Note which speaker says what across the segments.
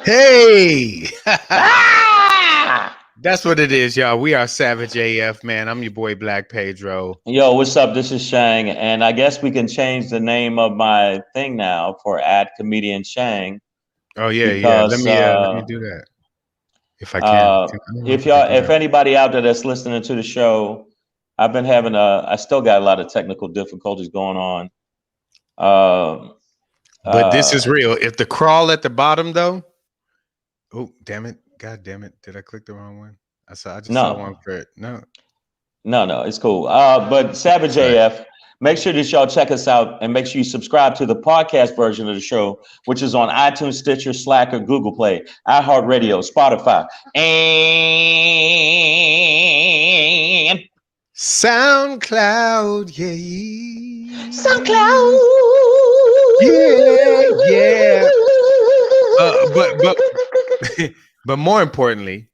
Speaker 1: Hey, that's what it is, y'all. We are Savage AF, man. I'm your boy Black Pedro.
Speaker 2: Yo, what's up? This is Shang, and I guess we can change the name of my thing now for @comedian Shang.
Speaker 1: Oh yeah, because, let me do that if I can.
Speaker 2: If anybody out there that's listening to the show, I've been having I still got a lot of technical difficulties going on.
Speaker 1: But this is real. If the crawl at the bottom though. Oh, damn it. God damn it. Did I click the wrong one? I just saw one for it. No,
Speaker 2: it's cool. But Savage AF, make sure that y'all check us out and make sure you subscribe to the podcast version of the show, which is on iTunes, Stitcher, Slacker, Google Play, iHeartRadio, Spotify, and
Speaker 1: SoundCloud. Yeah.
Speaker 2: SoundCloud.
Speaker 1: Yeah. But more importantly,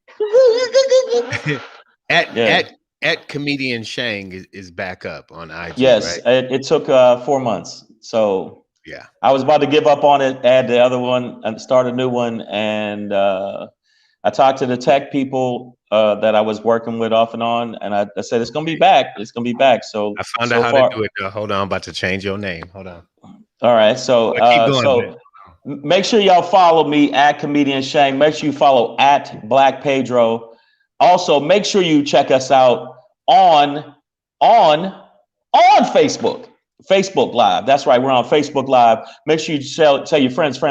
Speaker 1: at Comedian Shang is back up on IG.
Speaker 2: Yes,
Speaker 1: right?
Speaker 2: it took 4 months. So
Speaker 1: yeah,
Speaker 2: I was about to give up on it, add the other one, and start a new one. And I talked to the tech people that I was working with off and on, and I said it's gonna be back. It's gonna be back. So
Speaker 1: I found out how to do it. Hold on, I'm about to change your name. Hold on.
Speaker 2: All right, so keep going, make sure y'all follow me @comedian Shang. Make sure you follow @Black Pedro. Also, make sure you check us out on Facebook Live. That's right, we're on Facebook Live. Make sure you tell your friends,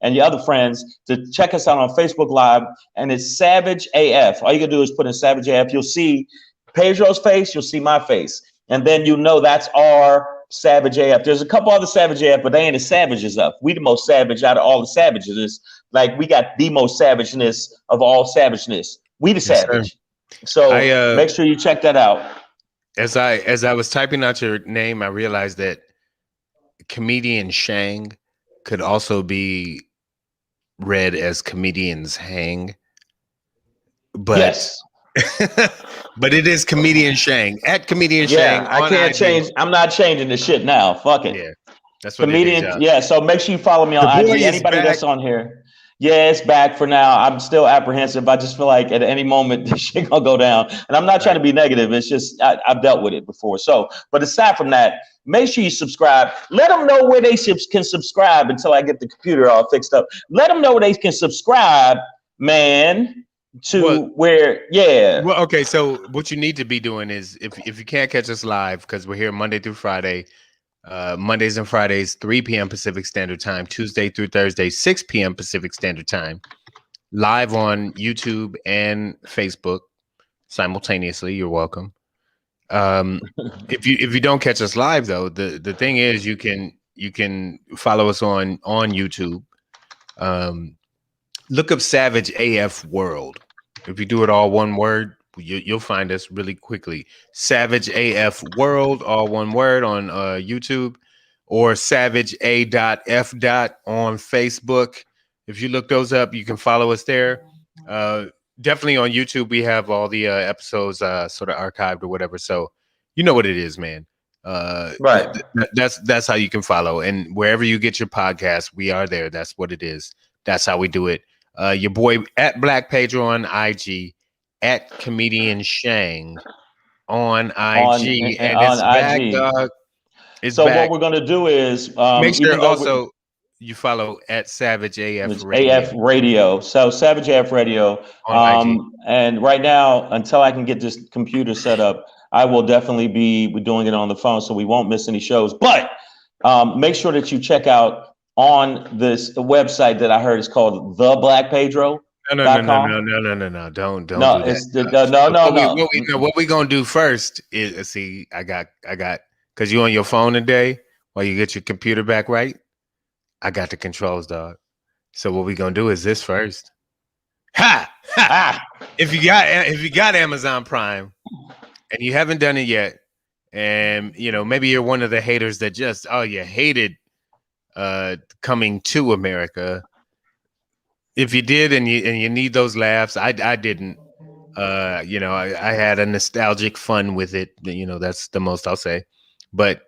Speaker 2: and your other friends to check us out on Facebook Live. And it's Savage AF. All you gotta do is put in Savage AF. You'll see Pedro's face. You'll see my face, and then you know that's our Savage AF. There's a couple other Savage AF, but they ain't as savage as us. We the most savage out of all the savages. Like, we got the most savageness of all savageness. We the savage. So make sure you check that out.
Speaker 1: As I was typing out your name, I realized that Comedian Shang could also be read as Comedians Hang. But yes. But it is Comedian Shang @Comedian Shang.
Speaker 2: I can't change. I'm not changing the shit now. Fuck it.
Speaker 1: Yeah, that's what
Speaker 2: Comedian.
Speaker 1: it is,
Speaker 2: yeah. So make sure you follow me on IG. Anybody that's on here. Yeah, it's back for now. I'm still apprehensive. I just feel like at any moment this shit gonna go down. And I'm not trying to be negative. It's just I've dealt with it before. So, but aside from that, make sure you subscribe. Let them know where they can subscribe until I get the computer all fixed up. Let them know where they can subscribe, man. Well,
Speaker 1: okay, so what you need to be doing is if you can't catch us live, because we're here Monday through Friday, Mondays and Fridays 3 p.m. Pacific Standard Time, Tuesday through Thursday 6 p.m. Pacific Standard Time, live on YouTube and Facebook simultaneously. You're welcome. If you don't catch us live though, the thing is you can follow us on YouTube. Look up Savage AF World. If you do it all one word, you'll find us really quickly. Savage AF World, all one word, on YouTube, or Savage A.F. on Facebook. If you look those up, you can follow us there. Definitely on YouTube, we have all the episodes sort of archived or whatever. So you know what it is, man.
Speaker 2: Right.
Speaker 1: That's how you can follow. And wherever you get your podcast, we are there. That's what it is. That's how we do it. Your boy @Black Pedro on IG, @Comedian Shang on IG, and it's back, dog. It's
Speaker 2: so
Speaker 1: back.
Speaker 2: What we're gonna do is
Speaker 1: make sure also you follow @Savage AF Radio.
Speaker 2: AF Radio. So Savage AF Radio. And right now, until I can get this computer set up, I will definitely be doing it on the phone, so we won't miss any shows. But make sure that you check out on this website that I heard is called The Black Pedro.
Speaker 1: No. Don't do that. What we gonna do first is I got because you on your phone today while you get your computer back right. I got the controls, dog. So what we gonna do is this first. Ha! Ha!
Speaker 2: Ah,
Speaker 1: If you got Amazon Prime and you haven't done it yet, and maybe you're one of the haters that just you hated coming to America. If you did and you need those laughs, I didn't. I had a nostalgic fun with it. That's the most I'll say. But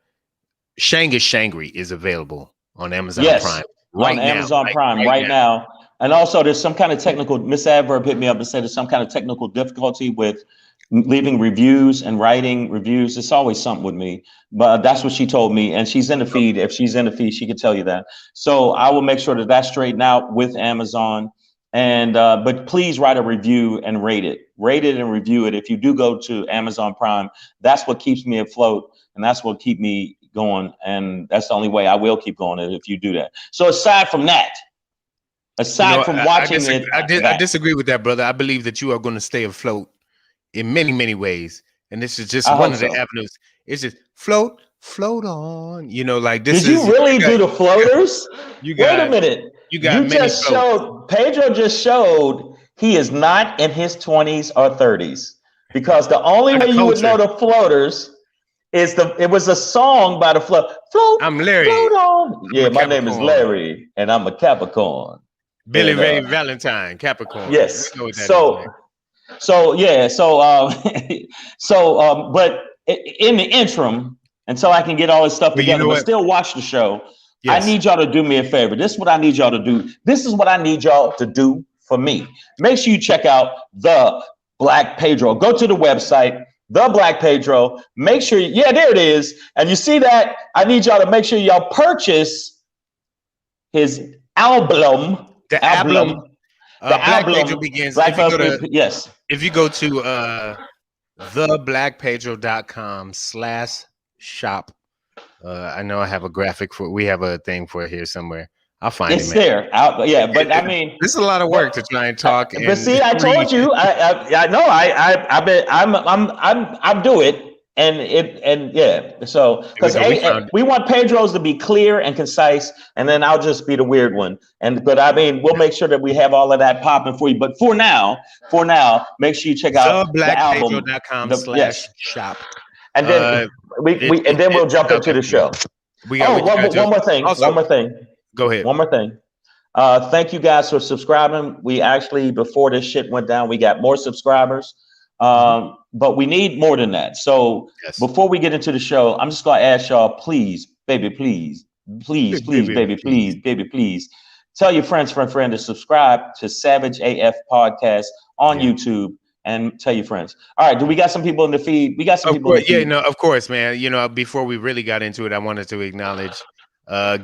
Speaker 1: SHANGRY is available on Amazon Prime
Speaker 2: on Amazon Prime right now. And also, there's some kind of technical. Miss Adverb hit me up and said there's some kind of technical difficulty with leaving reviews and writing reviews. It's always something with me, but that's what she told me. And she's in the feed. If she's in the feed, she could tell you that. So I will make sure that that's straightened out with Amazon. And but please write a review and rate it and review it. If you do go to Amazon Prime, that's what keeps me afloat, and that's what keep me going. And that's the only way I will keep going if you do that. So aside from that. Aside from watching it,
Speaker 1: I disagree with that, brother. I believe that you are going to stay afloat in many, many ways, and this is just one of the avenues. It's just float on. Like this.
Speaker 2: Did you really do the floaters?
Speaker 1: You got.
Speaker 2: Wait a minute.
Speaker 1: You just
Speaker 2: showed. Pedro just showed he is not in his 20s or 30s, because the only way you would know the floaters is it was a song by the float.
Speaker 1: I'm Larry.
Speaker 2: Float on. Yeah, my name is Larry, and I'm a Capricorn.
Speaker 1: Billy Ray Valentine, Capricorn.
Speaker 2: Yes. But in the interim, until I can get all this stuff together, but still watch the show, I need y'all to do me a favor. This is what I need y'all to do. This is what I need y'all to do for me. Make sure you check out The Black Pedro. Go to the website, The Black Pedro. Make sure, there it is. And you see that? I need y'all to make sure y'all purchase his album.
Speaker 1: The album. Black Pedro begins. If you go to theblackpedro.com/shop. I know I have a graphic we have a thing for it here somewhere. I'll find it.
Speaker 2: It's there. But I mean,
Speaker 1: this is a lot of work to try and talk.
Speaker 2: But see, I told you. I know. I'm do it. So because we want Pedro's to be clear and concise, and then I'll just be the weird one. But I mean, we'll make sure that we have all of that popping for you. But for now, make sure you check out the album.
Speaker 1: theblackpedro.com/shop.
Speaker 2: And then we'll jump into the show. One more thing.
Speaker 1: Go ahead.
Speaker 2: One more thing. Thank you guys for subscribing. We actually, before this shit went down, we got more subscribers. But we need more than that. So before we get into the show, I'm just gonna ask y'all, please, baby, please, tell your friends to subscribe to Savage AF Podcast on YouTube, and tell your friends. All right, do we got some people in the feed? We got some people in the feed.
Speaker 1: Of course, man. Before we really got into it, I wanted to acknowledge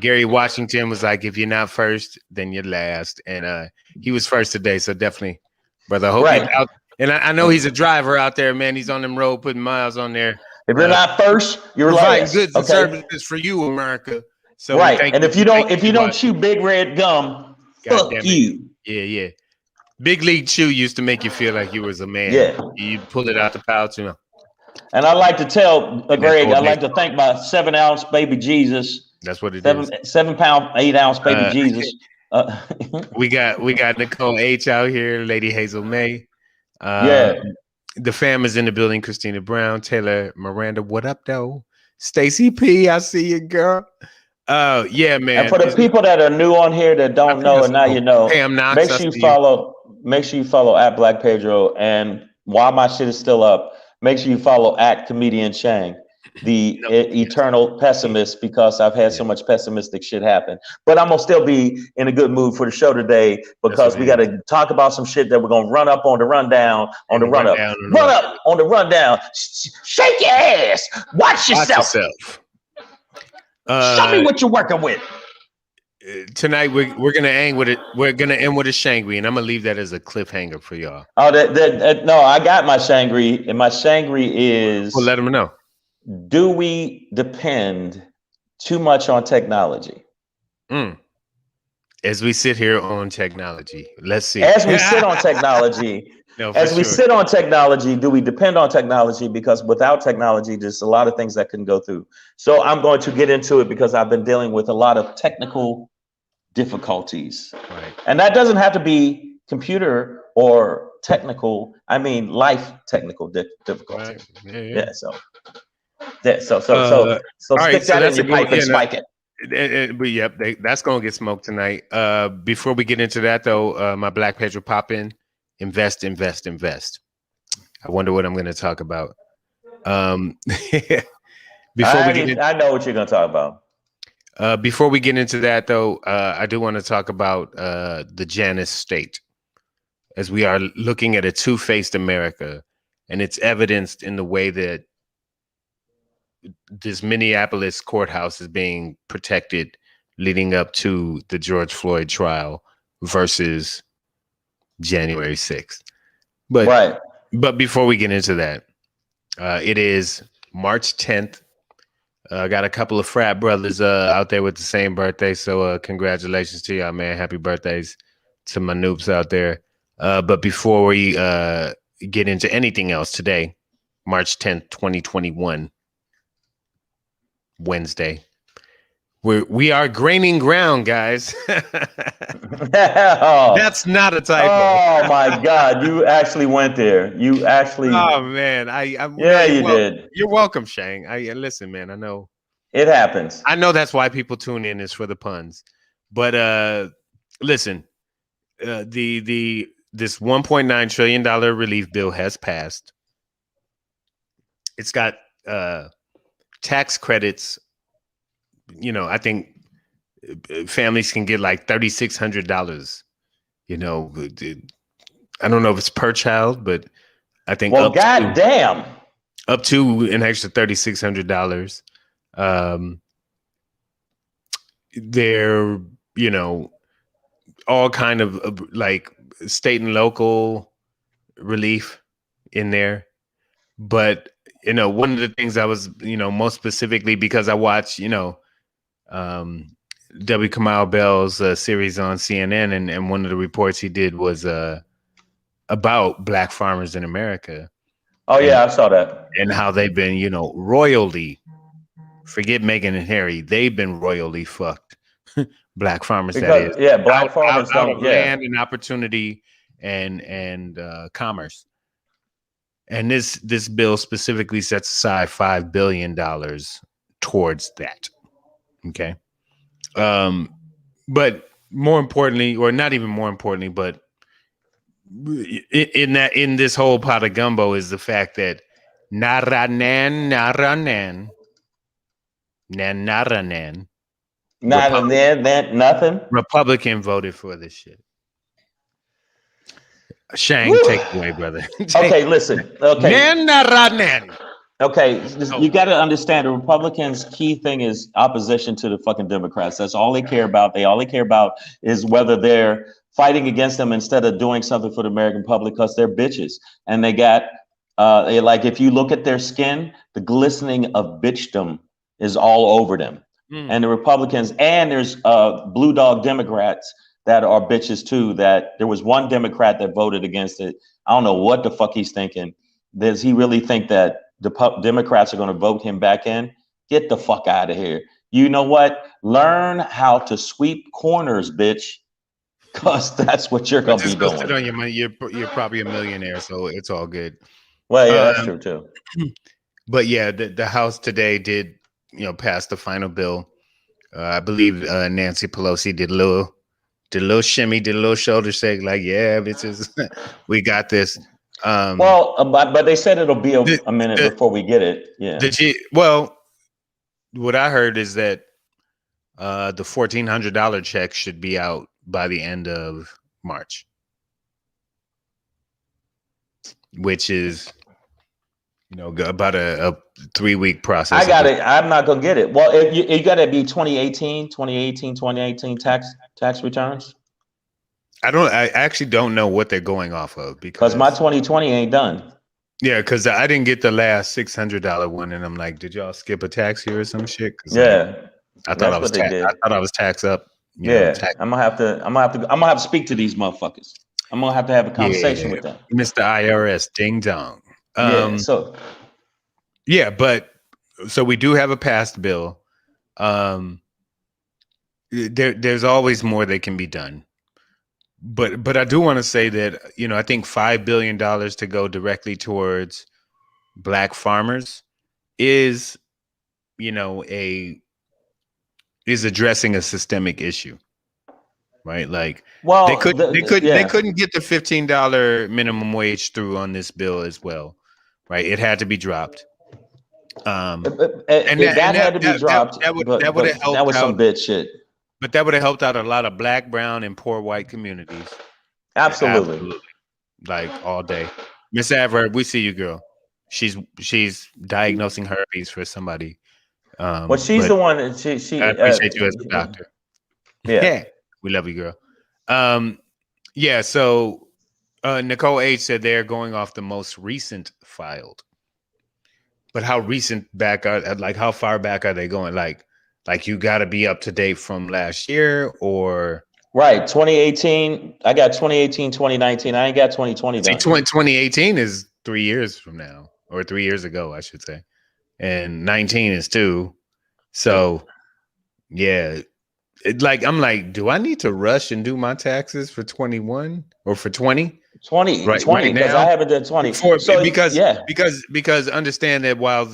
Speaker 1: Gary Washington was like, if you're not first, then you're last. And he was first today, so definitely, brother. I hope you're out. And I know he's a driver out there, man. He's on them road putting miles on there.
Speaker 2: If you're not first, you're last.
Speaker 1: Goods and services for you, America. So
Speaker 2: and if you don't chew Big Red gum, fuck you.
Speaker 1: Yeah. Big League Chew used to make you feel like you was a man.
Speaker 2: Yeah.
Speaker 1: You pull it out the pouch, And
Speaker 2: I like to tell Greg, I like to thank my 7-ounce baby Jesus.
Speaker 1: That's what it
Speaker 2: is. 7-pound, 8-ounce baby Jesus.
Speaker 1: We got Nicole H out here, Lady Hazel May. The fam is in the building. Christina Brown, Taylor Miranda, what up though? Stacy P, I see you, girl. Yeah, man.
Speaker 2: And for the people that are new on here that don't know, and now you know, make sure you follow at Black Pedro. And while my shit is still up, make sure you follow at Comedian Shang, the eternal pessimist, because I've had so much pessimistic shit happen. But I'm gonna still be in a good mood for the show today, because we got to talk about some shit that we're gonna run up on the rundown, on the run up on the rundown. Shake your ass. Watch yourself. Show me what you're working with.
Speaker 1: Tonight we're gonna end with it. We're gonna end with a SHANGRY, and I'm gonna leave that as a cliffhanger for y'all.
Speaker 2: Oh, no, I got my SHANGRY, and my SHANGRY is.
Speaker 1: Well, let them know.
Speaker 2: Do we depend too much on technology?
Speaker 1: As we sit here on technology, let's see.
Speaker 2: As we sit on technology, sit on technology, do we depend on technology? Because without technology, there's a lot of things that can go through. So I'm going to get into it, because I've been dealing with a lot of technical difficulties.
Speaker 1: Right.
Speaker 2: And that doesn't have to be computer or technical. I mean, life technical difficulties.
Speaker 1: Right. Yeah.
Speaker 2: Yeah. So so
Speaker 1: All right.
Speaker 2: stick
Speaker 1: So
Speaker 2: that in
Speaker 1: that's a
Speaker 2: your
Speaker 1: good
Speaker 2: pipe and spike it.
Speaker 1: But yep, that's gonna get smoked tonight. Before we get into that though, my Black Pedro pop in, invest. I wonder what I'm going to talk about.
Speaker 2: I know what you're going to talk about.
Speaker 1: Before we get into that though, I do want to talk about the Janus state, as we are looking at a two-faced America, and it's evidenced in the way that this Minneapolis courthouse is being protected leading up to the George Floyd trial versus January 6th. But before we get into that, it is March 10th. I got a couple of frat brothers out there with the same birthday. So congratulations to y'all, man. Happy birthdays to my noobs out there. But before we get into anything else today, March 10th, 2021, Wednesday, we are graining ground, guys. That's not a typo.
Speaker 2: Oh my God, you actually went there. You actually.
Speaker 1: Oh man,
Speaker 2: you did.
Speaker 1: You're welcome, Shang. Listen, man. I know
Speaker 2: it happens.
Speaker 1: I know that's why people tune in is for the puns. But listen, this $1.9 trillion relief bill has passed. It's got tax credits. You know, I think families can get like $3,600. You know, I don't know if it's per child, but I think
Speaker 2: up
Speaker 1: to an extra $3,600. There, you know, all kind of like state and local relief in there. But, you know, one of the things I was, you know, most specifically because I watched, you know, W. Kamau Bell's series on CNN, and one of the reports he did was about Black farmers in America.
Speaker 2: Oh, yeah, I saw that.
Speaker 1: And how they've been, you know, royally, forget Meghan and Harry, they've been royally fucked. Black farmers, that is.
Speaker 2: Yeah, Black farmers
Speaker 1: out of land and opportunity and commerce. And this bill specifically sets aside $5 billion towards that. Okay. But more importantly, or not even more importantly, but in this whole pot of gumbo is the fact that Naranan,
Speaker 2: nothing.
Speaker 1: Republican voted for this shit. Shang, take it away, brother.
Speaker 2: Okay, listen.
Speaker 1: Okay.
Speaker 2: Okay, you got to understand the Republicans' key thing is opposition to the fucking Democrats. That's all they care about. All they care about is whether they're fighting against them instead of doing something for the American public, because they're bitches. And they got, like, if you look at their skin, the glistening of bitchdom is all over them. And the Republicans, and there's blue dog Democrats that are bitches too. That there was one Democrat that voted against it. I don't know what the fuck he's thinking. Does he really think that the Democrats are going to vote him back in? Get the fuck out of here. You know what? Learn how to sweep corners, bitch. Because that's what you're going to be doing.
Speaker 1: Sit on your money. You're probably a millionaire, so it's all good.
Speaker 2: Well, yeah, that's true too.
Speaker 1: But yeah, the House today did, you know, pass the final bill. I believe Nancy Pelosi did a little shimmy, did a little shoulder shake, like, yeah, bitches, we got this.
Speaker 2: But they said it'll be a minute before we get it. Yeah.
Speaker 1: Well, what I heard is that the $1,400 check should be out by the end of March, which is, you know, about a 3-week process.
Speaker 2: I got it. I'm not gonna get it. Well, you got to be 2018 tax returns.
Speaker 1: I actually don't know what they're going off of
Speaker 2: because my 2020 ain't done.
Speaker 1: Yeah, because I didn't get the last $600 one, and I'm like, did y'all skip a tax here or some shit?
Speaker 2: Yeah,
Speaker 1: I thought I was tax up.
Speaker 2: Yeah, I'm gonna have to speak to these motherfuckers. I'm gonna have to have a conversation with them.
Speaker 1: Mr. IRS, ding dong.
Speaker 2: Yeah,
Speaker 1: but we do have a passed bill. there's always more that can be done. But I do want to say that, I think $5 billion to go directly towards Black farmers is, is addressing a systemic issue, right? Like
Speaker 2: Well,
Speaker 1: they couldn't get the $15 minimum wage through on this bill as well, right? It had to be dropped. And
Speaker 2: that had to be dropped.
Speaker 1: That would have helped.
Speaker 2: That was some bitch shit.
Speaker 1: But that would have helped out a lot of Black, brown, and poor white communities.
Speaker 2: Absolutely.
Speaker 1: Like all day. Miss Adverb, we see you, girl. She's diagnosing herpes for somebody.
Speaker 2: Well, she's the one that she
Speaker 1: I appreciate you as a doctor.
Speaker 2: Yeah.
Speaker 1: We love you, girl. Yeah, so Nicole H said they're going off the most recent filed. But how recent back how far back are they going? Like you got to be up to date from last year or
Speaker 2: right, 2018. I got 2018, 2019. I ain't got 2020 done.
Speaker 1: 2018 is 3 years from now, or 3 years ago, I should say. And 19 is 2. So yeah. I'm like, do I need to rush and do my taxes for 21 or for 20?
Speaker 2: 20,
Speaker 1: right,
Speaker 2: 20, because I haven't done 20.
Speaker 1: Because understand that while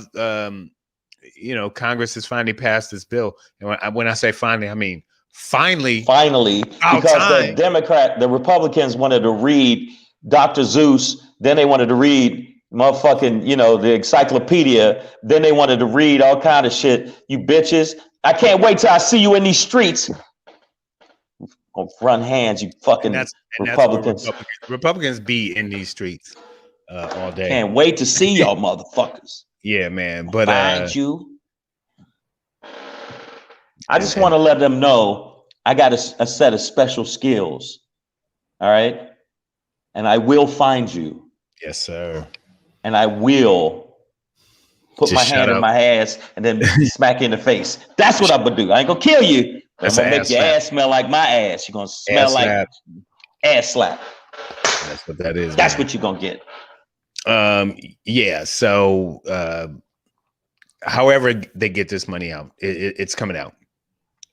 Speaker 1: Congress has finally passed this bill, and when I say finally, I mean finally, because the Republicans wanted to read Dr. Zeus, then they wanted to read motherfucking, the encyclopedia, then they wanted to read all kind of shit. You bitches, I can't wait till I see you in these streets. On front hands, you fucking Republicans. Republicans be in these streets all day.
Speaker 2: Can't wait to see y'all motherfuckers.
Speaker 1: Yeah, man. But
Speaker 2: find you. I just want to let them know I got a set of special skills. All right. And I will find you.
Speaker 1: Yes, sir.
Speaker 2: And I will put my hand in my ass and then smack you in the face. That's what I'm gonna do. I ain't gonna kill you. I'm gonna make your ass smell like my ass. You're gonna smell like ass slap.
Speaker 1: That's what that is.
Speaker 2: That's what you're gonna get.
Speaker 1: Yeah. So, however they get this money out, it's coming out,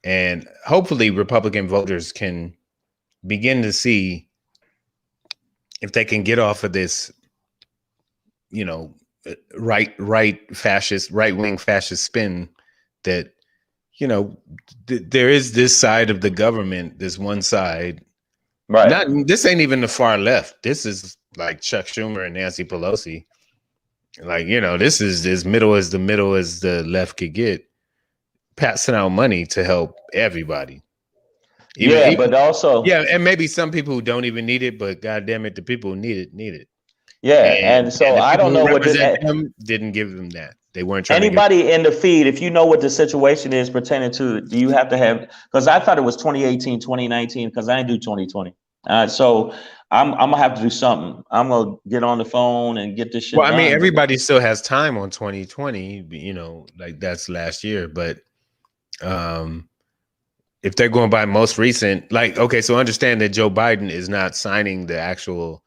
Speaker 1: and hopefully Republican voters can begin to see if they can get off of this, right wing fascist spin that. There is this side of the government, this one side. Right. This ain't even the far left. This is like Chuck Schumer and Nancy Pelosi. Like, this is as middle as the left could get, passing out money to help everybody.
Speaker 2: But also.
Speaker 1: Yeah, and maybe some people who don't even need it, but God damn it, the people who need it.
Speaker 2: Yeah, and so I don't know what
Speaker 1: them didn't give them that. They weren't trying
Speaker 2: anybody in the feed. If you know what the situation is pertaining to, do you have to have? Because I thought it was 2018, 2019. Because I didn't do 2020. So I'm gonna have to do something. I'm gonna get on the phone and get this shit.
Speaker 1: Well, I mean, everybody still has time on 2020. Like that's last year. But if they're going by most recent, like okay, so understand that Joe Biden is not signing the actual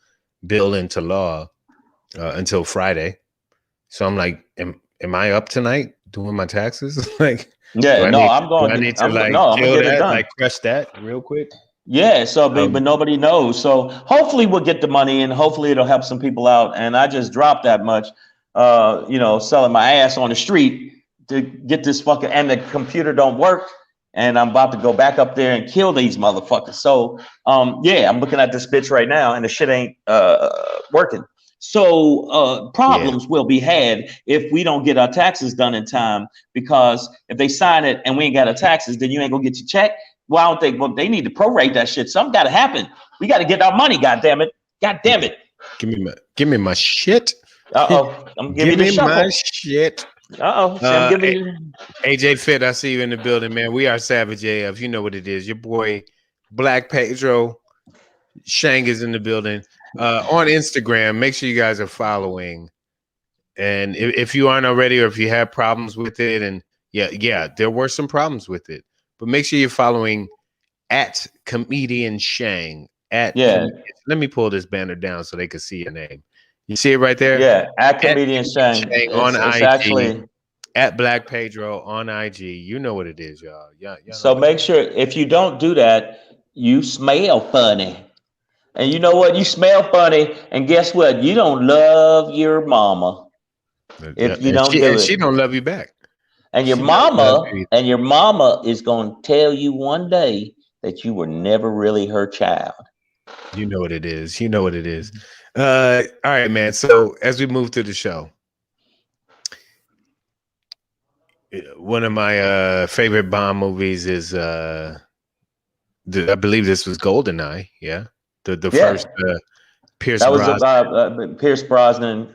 Speaker 1: bill into law until Friday. So I'm like, am I up tonight doing my taxes? Like,
Speaker 2: I'm going.
Speaker 1: I need to kill that, like crush that real quick.
Speaker 2: Yeah. So, but nobody knows. So hopefully we'll get the money and hopefully it'll help some people out. And I just dropped that much, selling my ass on the street to get this fucking, and the computer don't work. And I'm about to go back up there and kill these motherfuckers. So, I'm looking at this bitch right now and the shit ain't working. So problems will be had if we don't get our taxes done in time, because if they sign it and we ain't got our taxes, then you ain't gonna get your check. Well, I don't think, well, they need to prorate that shit. Something gotta happen. We gotta get our money, God damn it.
Speaker 1: Give me my shit.
Speaker 2: I'm giving you
Speaker 1: my shit.
Speaker 2: AJ
Speaker 1: Fit, I see you in the building, man. We are Savage AF. You know what it is. Your boy Black Pedro Shang is in the building. On Instagram, make sure you guys are following. And if you aren't already, or if you have problems with it, and there were some problems with it, but make sure you're following at Comedian Shang. Let me pull this banner down so they can see your name. You see it right there?
Speaker 2: Yeah, at Comedian Shang
Speaker 1: on IG. at Black Pedro on IG. You know what it is, y'all. Y'all
Speaker 2: So make sure if you don't do that, you smell funny. And you know what? You smell funny. And guess what? You don't love your mama if you don't do it.
Speaker 1: She don't love you back.
Speaker 2: And your mama is going to tell you one day that you were never really her child.
Speaker 1: You know what it is. You know what it is. All right, man. So as we move through the show, one of my favorite Bond movies is I believe this was GoldenEye. Yeah, the first Pierce. That
Speaker 2: was Pierce Brosnan.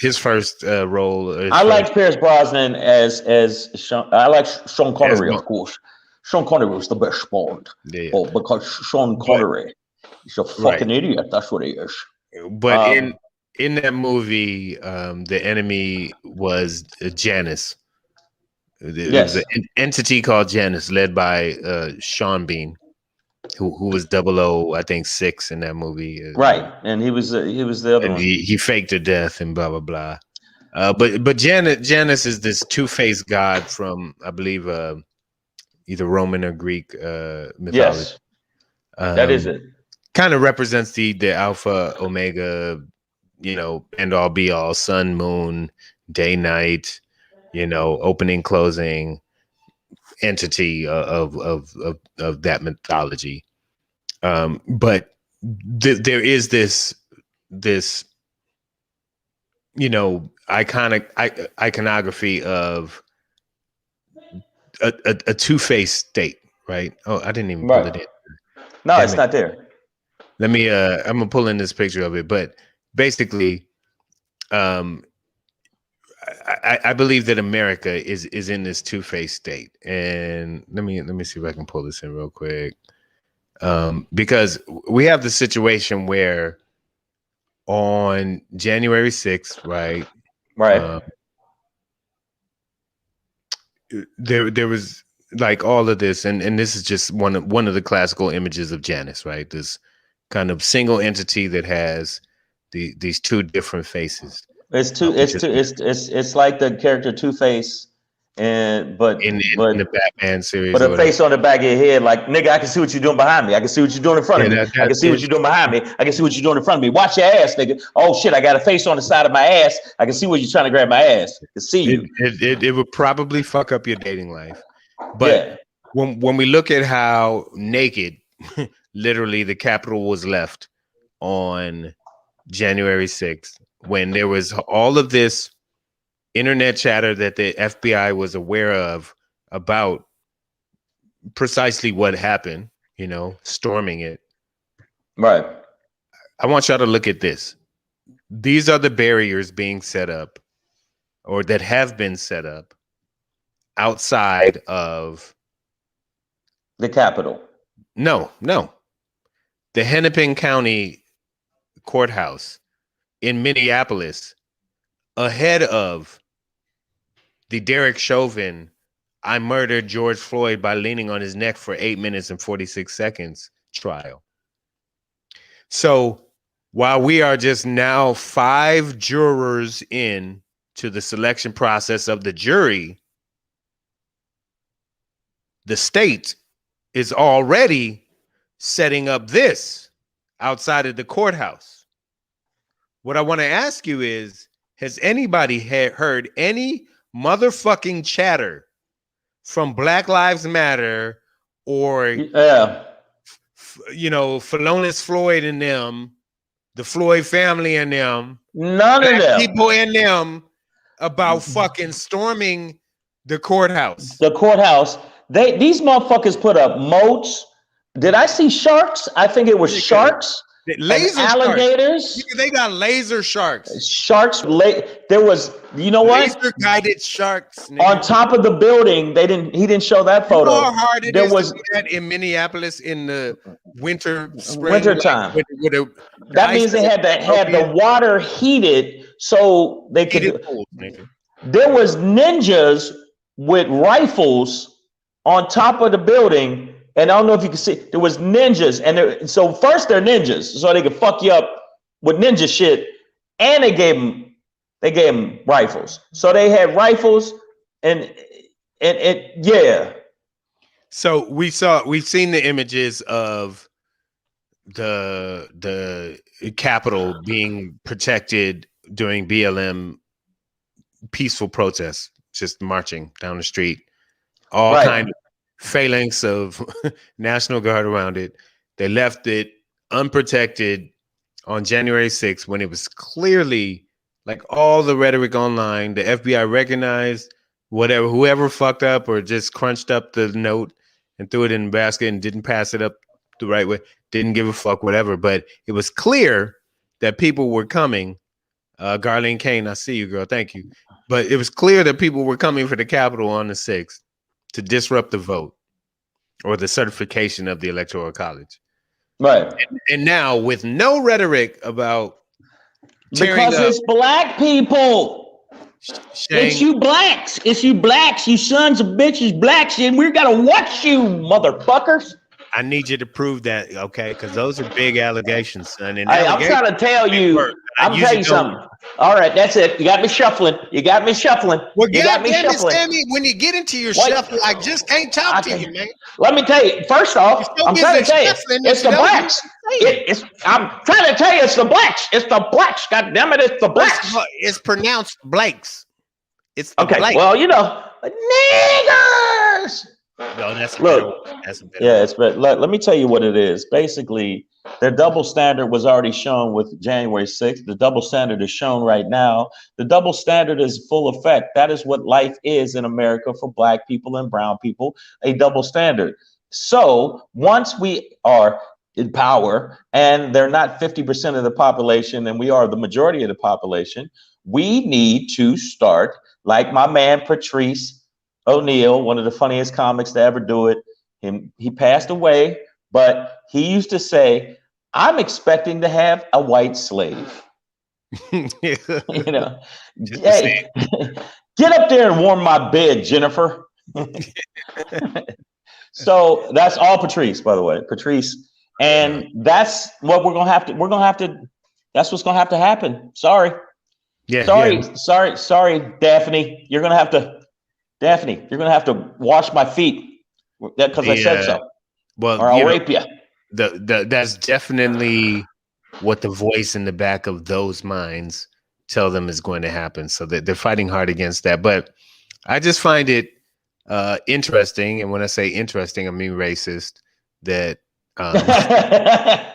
Speaker 1: His first role.
Speaker 2: I like Pierce Brosnan as Sean. I like Sean Connery, of course. Sean Connery was the best Bond. Yeah. Oh, because Sean Connery is a fucking idiot. That's what he is.
Speaker 1: But in that movie, the enemy was Janus. There was an entity called Janus, led by Sean Bean, who was 006, I think, 6 in that movie.
Speaker 2: Right, and he was the other one.
Speaker 1: He faked her death and blah blah blah. But Janus is this two-faced god from, I believe, either Roman or Greek mythology.
Speaker 2: Yes, that is it.
Speaker 1: Kind of represents the alpha, omega, end all be all, sun, moon, day, night, opening, closing entity of that mythology. But there is this iconography of a two-faced state, right? Oh, I didn't even pull it in.
Speaker 2: No, it's not there.
Speaker 1: Let me I'm gonna pull in this picture of it, but basically I believe that America is in this two-faced state. And let me see if I can pull this in real quick. Because we have the situation where on January 6th, right? There was like all of this, and this is just one of the classical images of Janus, right? This kind of single entity that has these two different faces.
Speaker 2: It's like the character Two-Face, but in
Speaker 1: the Batman series.
Speaker 2: But a face on the back of your head, like, nigga, I can see what you're doing behind me. I can see what you're doing in front of me. I can see what you're doing behind me. I can see what you're doing in front of me. Watch your ass, nigga. Oh shit, I got a face on the side of my ass. I can see what you're trying to grab my ass. I can see you.
Speaker 1: It would probably fuck up your dating life. But when we look at how naked literally the Capitol was left on January 6th, when there was all of this internet chatter that the FBI was aware of about precisely what happened, storming it.
Speaker 2: Right.
Speaker 1: I want y'all to look at this. These are the barriers being set up, or that have been set up, outside of
Speaker 2: the Capitol.
Speaker 1: No. The Hennepin County Courthouse in Minneapolis, ahead of the Derek Chauvin, I murdered George Floyd by leaning on his neck for 8 minutes and 46 seconds trial. So while we are just now 5 jurors in to the selection process of the jury, the state is already setting up this outside of the courthouse. What I want to ask you is, has anybody heard any motherfucking chatter from Black Lives Matter or, Philonis Floyd and them, the Floyd family and them,
Speaker 2: none of them
Speaker 1: people in them, about fucking storming the courthouse?
Speaker 2: The courthouse. These motherfuckers put up moats. Did I see sharks? I think it was sharks.
Speaker 1: Laser
Speaker 2: alligators.
Speaker 1: Sharks. They got laser sharks.
Speaker 2: There was,
Speaker 1: laser guided sharks, nigga.
Speaker 2: On top of the building. He didn't show that photo.
Speaker 1: You know how hard it is to do that in Minneapolis in the winter
Speaker 2: time. That means they had the water heated so they could. There was ninjas with rifles on top of the building. And I don't know if you can see, there was ninjas. And so first they're ninjas, so they could fuck you up with ninja shit. And they gave them rifles. So they had rifles yeah.
Speaker 1: So we've seen the images of the Capitol being protected during BLM peaceful protests, just marching down the street, all kind of phalanx of National Guard around it. They left it unprotected on January 6th when it was clearly, like, all the rhetoric online, the FBI recognized whoever fucked up or just crunched up the note and threw it in the basket and didn't pass it up the right way, didn't give a fuck, whatever. But it was clear that people were coming. Garlene Kane, I see you, girl. Thank you. But it was clear that people were coming for the Capitol on the 6th to disrupt the vote or the certification of the Electoral College.
Speaker 2: Right.
Speaker 1: And now with no rhetoric about
Speaker 2: because it's black people. It's you blacks. It's you blacks, you sons of bitches, blacks, and we're gonna watch you, motherfuckers.
Speaker 1: I need you to prove that, okay? Because those are big allegations, son. And
Speaker 2: I'm trying to tell you. I'm telling you something. All right, that's it. You got me shuffling. Well, you got me shuffling.
Speaker 1: Sammy, when you get into your shuffle, I just can't talk to you, man.
Speaker 2: Let me tell you. First off, I'm trying to tell you, it's the blacks. I'm trying to tell you, it's the blacks. It's the blacks. God damn it, it's the blacks.
Speaker 1: It's pronounced Blakes. It's the
Speaker 2: okay.
Speaker 1: Blakes.
Speaker 2: Well, niggers.
Speaker 1: No, that's
Speaker 2: but let me tell you what it is. Basically, their double standard was already shown with January 6th. The double standard is shown right now. The double standard is full effect. That is what life is in America for black people and brown people, a double standard. So once we are in power and they're not 50% of the population and we are the majority of the population, we need to start, like my man Patrice O'Neal, one of the funniest comics to ever do it. He passed away, but he used to say, I'm expecting to have a white slave. Hey, get up there and warm my bed, Jennifer. So that's all Patrice, by the way, Patrice. And that's what that's what's going to have to happen. Sorry. Sorry, Daphne. You're going to have to wash my feet because I said so.
Speaker 1: Well,
Speaker 2: or I'll rape you.
Speaker 1: That's definitely what the voice in the back of those minds tell them is going to happen. So they're fighting hard against that. But I just find it interesting. And when I say interesting, I mean racist. That
Speaker 2: I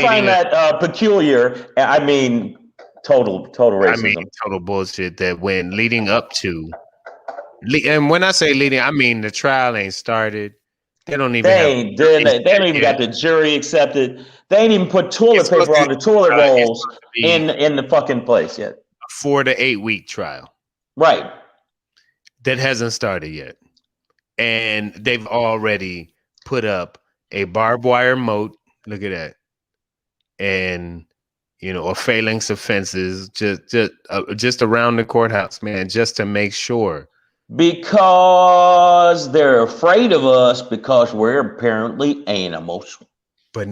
Speaker 2: find that peculiar. I mean, total racism.
Speaker 1: I mean, total bullshit. That when leading up to. And when I say leading, I mean the trial ain't started. They don't even. They
Speaker 2: don't even got the jury accepted. They ain't even put toilet paper on the toilet rolls in the fucking place yet.
Speaker 1: A 4 to 8 week trial,
Speaker 2: right?
Speaker 1: That hasn't started yet, and they've already put up a barbed wire moat. Look at that, and a phalanx of fences just around the courthouse, man, just to make sure.
Speaker 2: Because they're afraid of us because we're apparently animals.
Speaker 1: But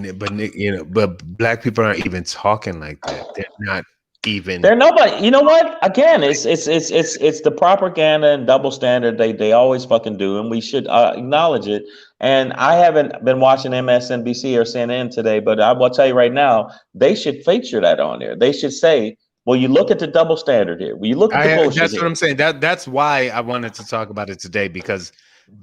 Speaker 1: black people aren't even talking like that. They're not even.
Speaker 2: They're nobody. You know what? Again, it's the propaganda and double standard they always fucking do, and we should acknowledge it. And I haven't been watching MSNBC or CNN today, but I will tell you right now, they should feature that on there. They should say, well, you look at the double standard here. Well, you look at the bullshit.
Speaker 1: That's what I'm saying. That's why I wanted to talk about it today, because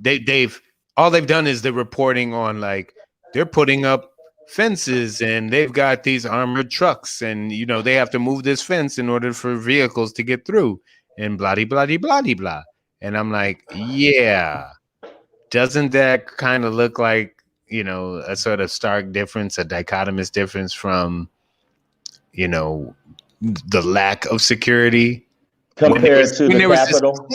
Speaker 1: they've done is they're reporting on, like, they're putting up fences and they've got these armored trucks and they have to move this fence in order for vehicles to get through and blah blah blah blah blah. And I'm like, yeah, doesn't that kind of look like a sort of stark difference, a dichotomous difference from the lack of security
Speaker 2: compared to the Capitol?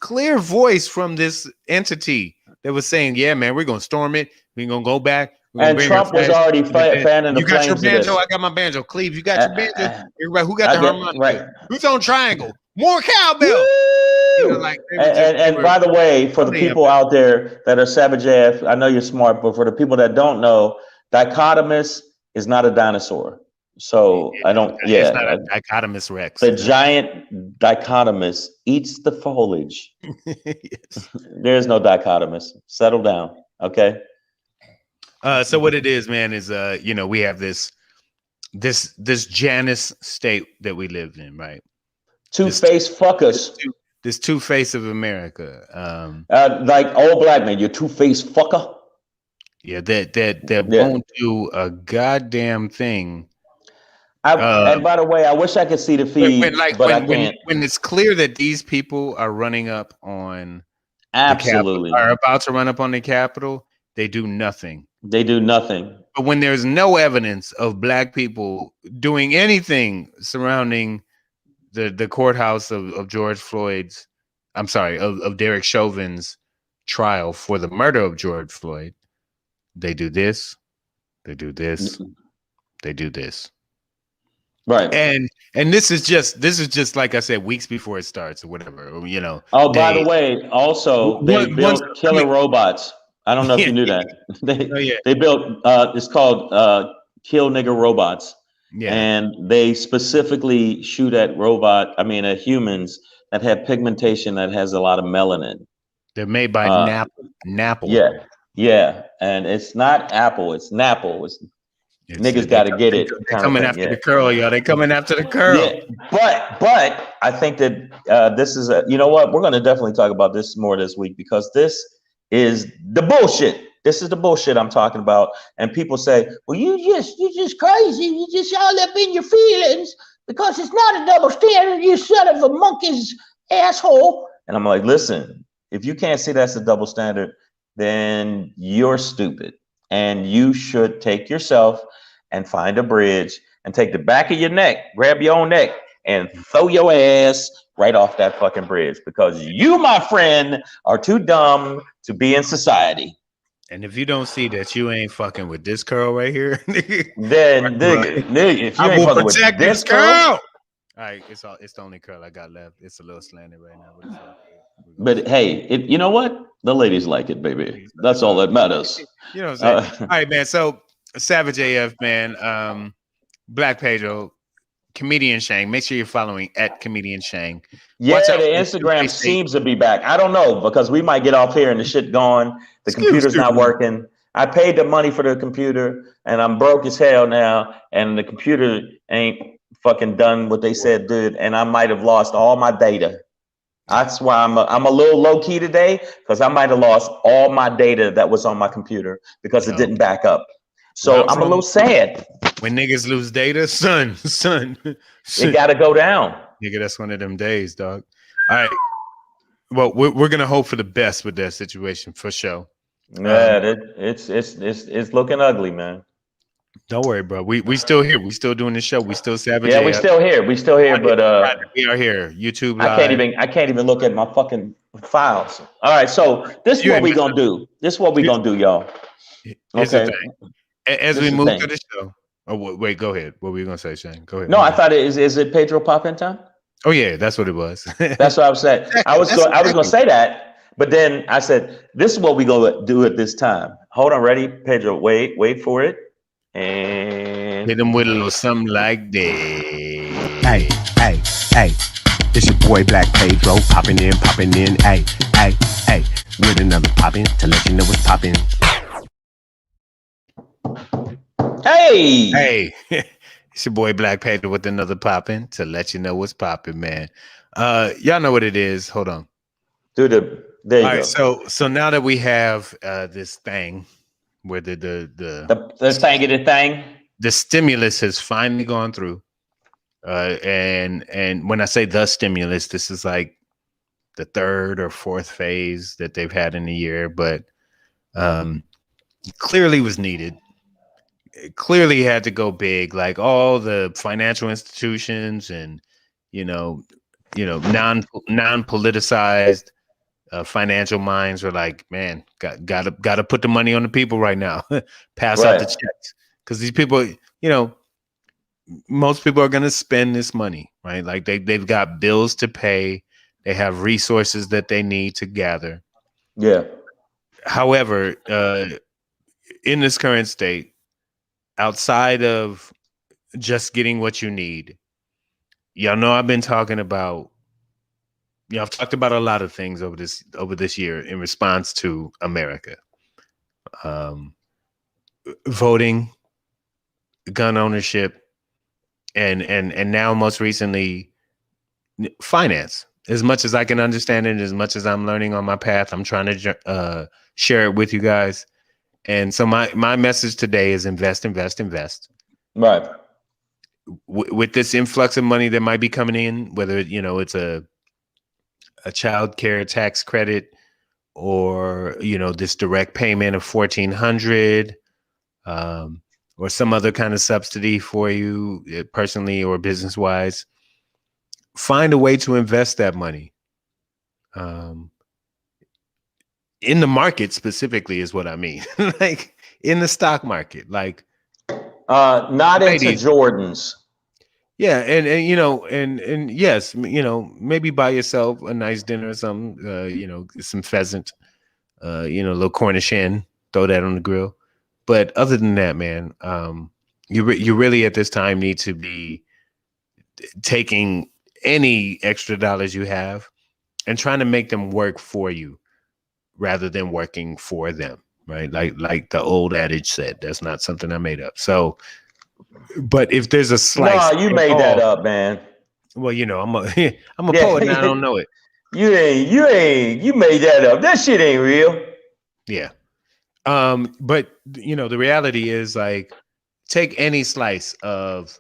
Speaker 1: Clear voice from this entity that was saying, yeah, man, we're going to storm it. We're going to go back.
Speaker 2: And Trump was already fanning the flames.
Speaker 1: You got your banjo. I got my banjo. Cleve, you got your banjo. Everybody, who got the harmonica?
Speaker 2: Right.
Speaker 1: Who's on triangle? More cowbell.
Speaker 2: And by the way, for the people out there that are savage AF, I know you're smart, but for the people that don't know, dichotomous is not a dinosaur. So I don't.
Speaker 1: It's not
Speaker 2: Yeah,
Speaker 1: a dichotomous Rex.
Speaker 2: the giant dichotomous eats the foliage.
Speaker 1: Yes.
Speaker 2: There is no dichotomous. Settle down, okay?
Speaker 1: So what it is, man, is we have this Janus state that we live in, right? This
Speaker 2: Two-faced fuckers.
Speaker 1: this two face of America.
Speaker 2: Like old black man, you two-faced fucker.
Speaker 1: Yeah, that
Speaker 2: Yeah.
Speaker 1: won't do a goddamn thing.
Speaker 2: And by the way, I wish I could see the feed, but I can't.
Speaker 1: When it's clear that these people are running up on the Capitol,
Speaker 2: Absolutely.
Speaker 1: are about to run up on the Capitol, they do nothing.
Speaker 2: They do nothing.
Speaker 1: But when there's no evidence of black people doing anything surrounding the courthouse of George Floyd's, I'm sorry, of Derek Chauvin's trial for the murder of George Floyd, they do this, they do this, they do this.
Speaker 2: Right.
Speaker 1: And this is just like I said, weeks before it starts or whatever,
Speaker 2: Oh, by the way, also they built killer robots. I don't know if you knew that. They built it's called kill nigger robots. Yeah. And they specifically shoot at humans that have pigmentation that has a lot of melanin.
Speaker 1: They're made by Napple.
Speaker 2: Yeah. Yeah. And it's not Apple, it's Napple. Niggas got to get it.
Speaker 1: They're coming after the curl, y'all. They coming after the curl.
Speaker 2: Yeah, but I think that this is you know what? We're going to definitely talk about this more this week because this is the bullshit. This is the bullshit I'm talking about. And people say, well, you just crazy. You just all up in your feelings because it's not a double standard. You son of a monkey's asshole. And I'm like, listen, if you can't see that's a double standard, then you're stupid. And you should take yourself and find a bridge and take the back of your neck, grab your own neck and throw your ass right off that fucking bridge because you, my friend, are too dumb to be in society.
Speaker 1: And if you don't see that you ain't fucking with this curl right here,
Speaker 2: then nigga, if you ain't fucking with this curl.
Speaker 1: All right, it's the only curl I got left. It's a little slanted right now.
Speaker 2: But hey, you know what? The ladies like it, baby. That's all that matters.
Speaker 1: You know what I'm saying? All right, man. So Savage AF, man. Black Pedro, Comedian Shang. Make sure you're following at Comedian Shang.
Speaker 2: Yeah, the Instagram seems to be back. I don't know because we might get off here and the shit gone. The computer's not working. I paid the money for the computer and I'm broke as hell now. And the computer ain't fucking done what they said did. And I might have lost all my data. That's why I'm a little low key today because I might have lost all my data that was on my computer because it didn't back up. So I'm a little sad.
Speaker 1: When niggas lose data, son,
Speaker 2: it got to go down.
Speaker 1: Nigga, that's one of them days, dog. All right. Well, we're gonna hope for the best with that situation for sure.
Speaker 2: Yeah, it's looking ugly, man.
Speaker 1: Don't worry, bro. We still here. We still doing the show. We still Savage.
Speaker 2: Yeah, we still here. But
Speaker 1: we are here. YouTube
Speaker 2: Live. I can't even look at my fucking files. All right, so this is what we gonna do. This is what we gonna do, y'all. Okay.
Speaker 1: As we move to the show. Oh wait, go ahead. What were you gonna say, Shane? Go ahead.
Speaker 2: No, I thought is it Pedro pop in time?
Speaker 1: Oh yeah, that's what it was.
Speaker 2: That's what I was saying. I was gonna say that, but then I said this is what we gonna do at this time. Hold on, ready, Pedro? Wait for it. And
Speaker 1: hit them with a little something like that.
Speaker 3: Hey, it's your boy Black Pedro popping in, hey, with another poppin' to let you know what's poppin'.
Speaker 2: Hey,
Speaker 1: it's your boy Black Pedro with another poppin' to let you know what's poppin', man. Y'all know what it is. Hold on.
Speaker 2: There you go.
Speaker 1: So now that we have this thing where the
Speaker 2: thing,
Speaker 1: the stimulus has finally gone through, and when I say the stimulus, this is like the third or fourth phase that they've had in a year, but clearly was needed. It clearly had to go big, like all the financial institutions and non-politicized financial minds were like, man, gotta put the money on the people right now. Pass out the checks because these people, most people are gonna spend this money, right? Like they've got bills to pay, they have resources that they need to gather.
Speaker 2: Yeah.
Speaker 1: However, in this current state, outside of just getting what you need. Y'all know I've been talking about, I've talked about a lot of things over this year in response to America. Voting, gun ownership, and now most recently finance. As much as I can understand it, as much as I'm learning on my path, I'm trying to share it with you guys. And so my message today is invest, invest, invest.
Speaker 2: Right.
Speaker 1: With this influx of money that might be coming in, whether it's a child care tax credit or this direct payment of $1,400, or some other kind of subsidy for you personally or business wise. Find a way to invest that money. In the market specifically is what I mean. Like in the stock market, like
Speaker 2: not into Jordans.
Speaker 1: Yeah, and yes, maybe buy yourself a nice dinner or something, some pheasant, a little Cornish hen, throw that on the grill. But other than that, man, you really at this time need to be taking any extra dollars you have and trying to make them work for you rather than working for them, right? Like the old adage said. That's not something I made up. So, but if there's a slice,
Speaker 2: no, you made that up, man.
Speaker 1: Well, I'm a poet and I don't know it.
Speaker 2: You made that up. That shit ain't real.
Speaker 1: Yeah. But the reality is, like, take any slice of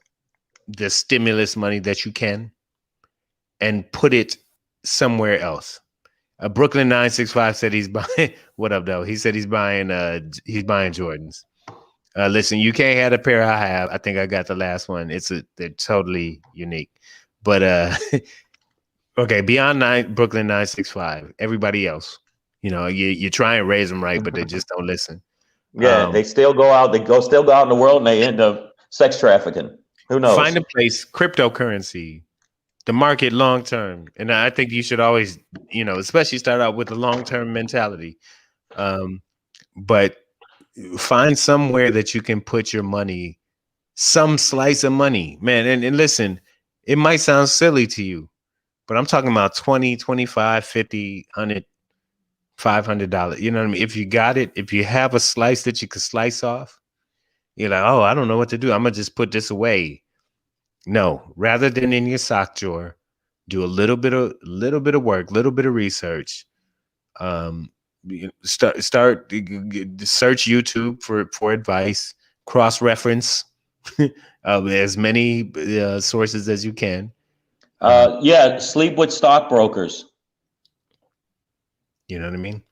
Speaker 1: the stimulus money that you can and put it somewhere else. Brooklyn 965 said he's buying. What up, though? He said he's buying Jordans. Listen, you can't have the pair I have. I think I got the last one. They're totally unique. But okay, beyond Brooklyn 965, everybody else, you try and raise them right, but they just don't listen.
Speaker 2: Yeah, they still go out. Still go out in the world, and they end up sex trafficking. Who knows? Find
Speaker 1: a place, cryptocurrency, the market long term, and I think you should always, especially start out with a long term mentality. But find somewhere that you can put your money, some slice of money, man. And listen, it might sound silly to you, but I'm talking about $20, $25, $50, $100, $500. You know what I mean? If you got it, if you have a slice that you could slice off, you're like, oh, I don't know what to do. I'm gonna just put this away. No, rather than in your sock drawer, do a little bit of work, little bit of research. Start search YouTube for advice, cross-reference as many sources as you can.
Speaker 2: Sleep with stockbrokers.
Speaker 1: You know what I mean?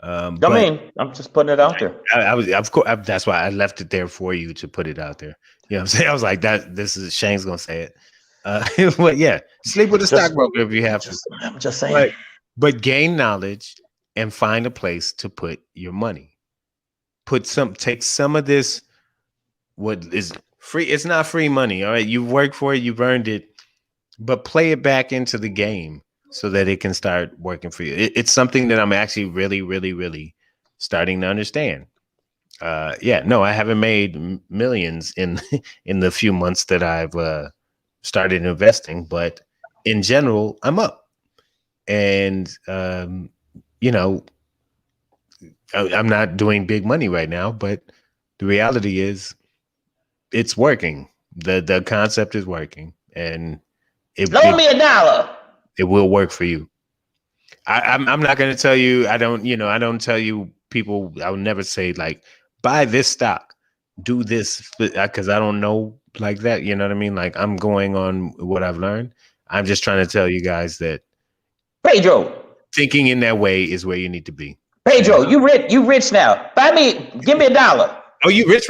Speaker 2: I'm just putting it out there.
Speaker 1: I was, of course, that's why I left it there for you to put it out there. You know what I'm saying? I was like, Shang's gonna say it. But yeah, sleep with a stockbroker if you have to.
Speaker 2: I'm just saying.
Speaker 1: But gain knowledge and find a place to put your money. Take some of this. What is free? It's not free money. All right, you've worked for it, you've earned it, but play it back into the game so that it can start working for you. It's something that I'm actually really, really, really starting to understand. I haven't made millions in the few months that I've started investing, but in general, I'm up. And I'm not doing big money right now, but the reality is it's working. The concept is working, and
Speaker 2: loan me $1.
Speaker 1: It will work for you. I'm not going to tell you. I don't tell you people. I would never say like buy this stock, do this, because I don't know like that. You know what I mean? Like I'm going on what I've learned. I'm just trying to tell you guys that
Speaker 2: Pedro,
Speaker 1: thinking in that way is where you need to be.
Speaker 2: Pedro, you rich now. Give me $1.
Speaker 1: Oh, you rich.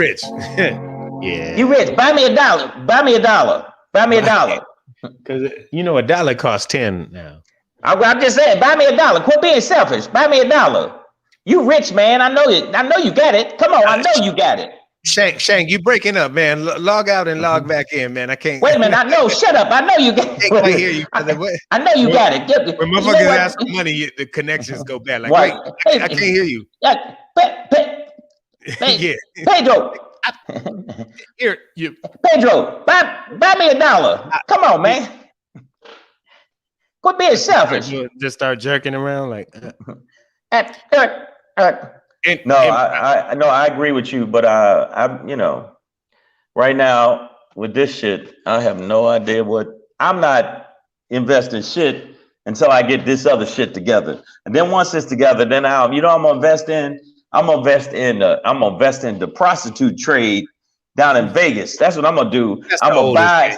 Speaker 1: Yeah.
Speaker 2: You rich. Buy me $1. Buy me $1.
Speaker 1: Because $1 costs 10 now.
Speaker 2: I'm just saying, buy me $1. Quit being selfish. Buy me $1. You rich, man. I know it. I know you got it. Come on, I know you got it.
Speaker 1: Shang, you breaking up, man. Log out and log back in, man. I can't.
Speaker 2: Wait a minute. I know. Shut up. I know you got it.
Speaker 1: I can't hear you.
Speaker 2: I know you got it.
Speaker 1: When motherfuckers ask for money, the connections go bad. Like, wait, I can't hear you.
Speaker 2: Yeah. Pedro,
Speaker 1: Here, you
Speaker 2: Pedro, buy me $1. Come on, man. Quit being selfish.
Speaker 1: just start jerking around like.
Speaker 2: I agree with you, but right now with this shit, I have no idea what. I'm not investing shit until I get this other shit together, and then once it's together, then I'm gonna invest in. I'm gonna invest in the prostitute trade down in Vegas. That's what I'm gonna do. I'm gonna buy.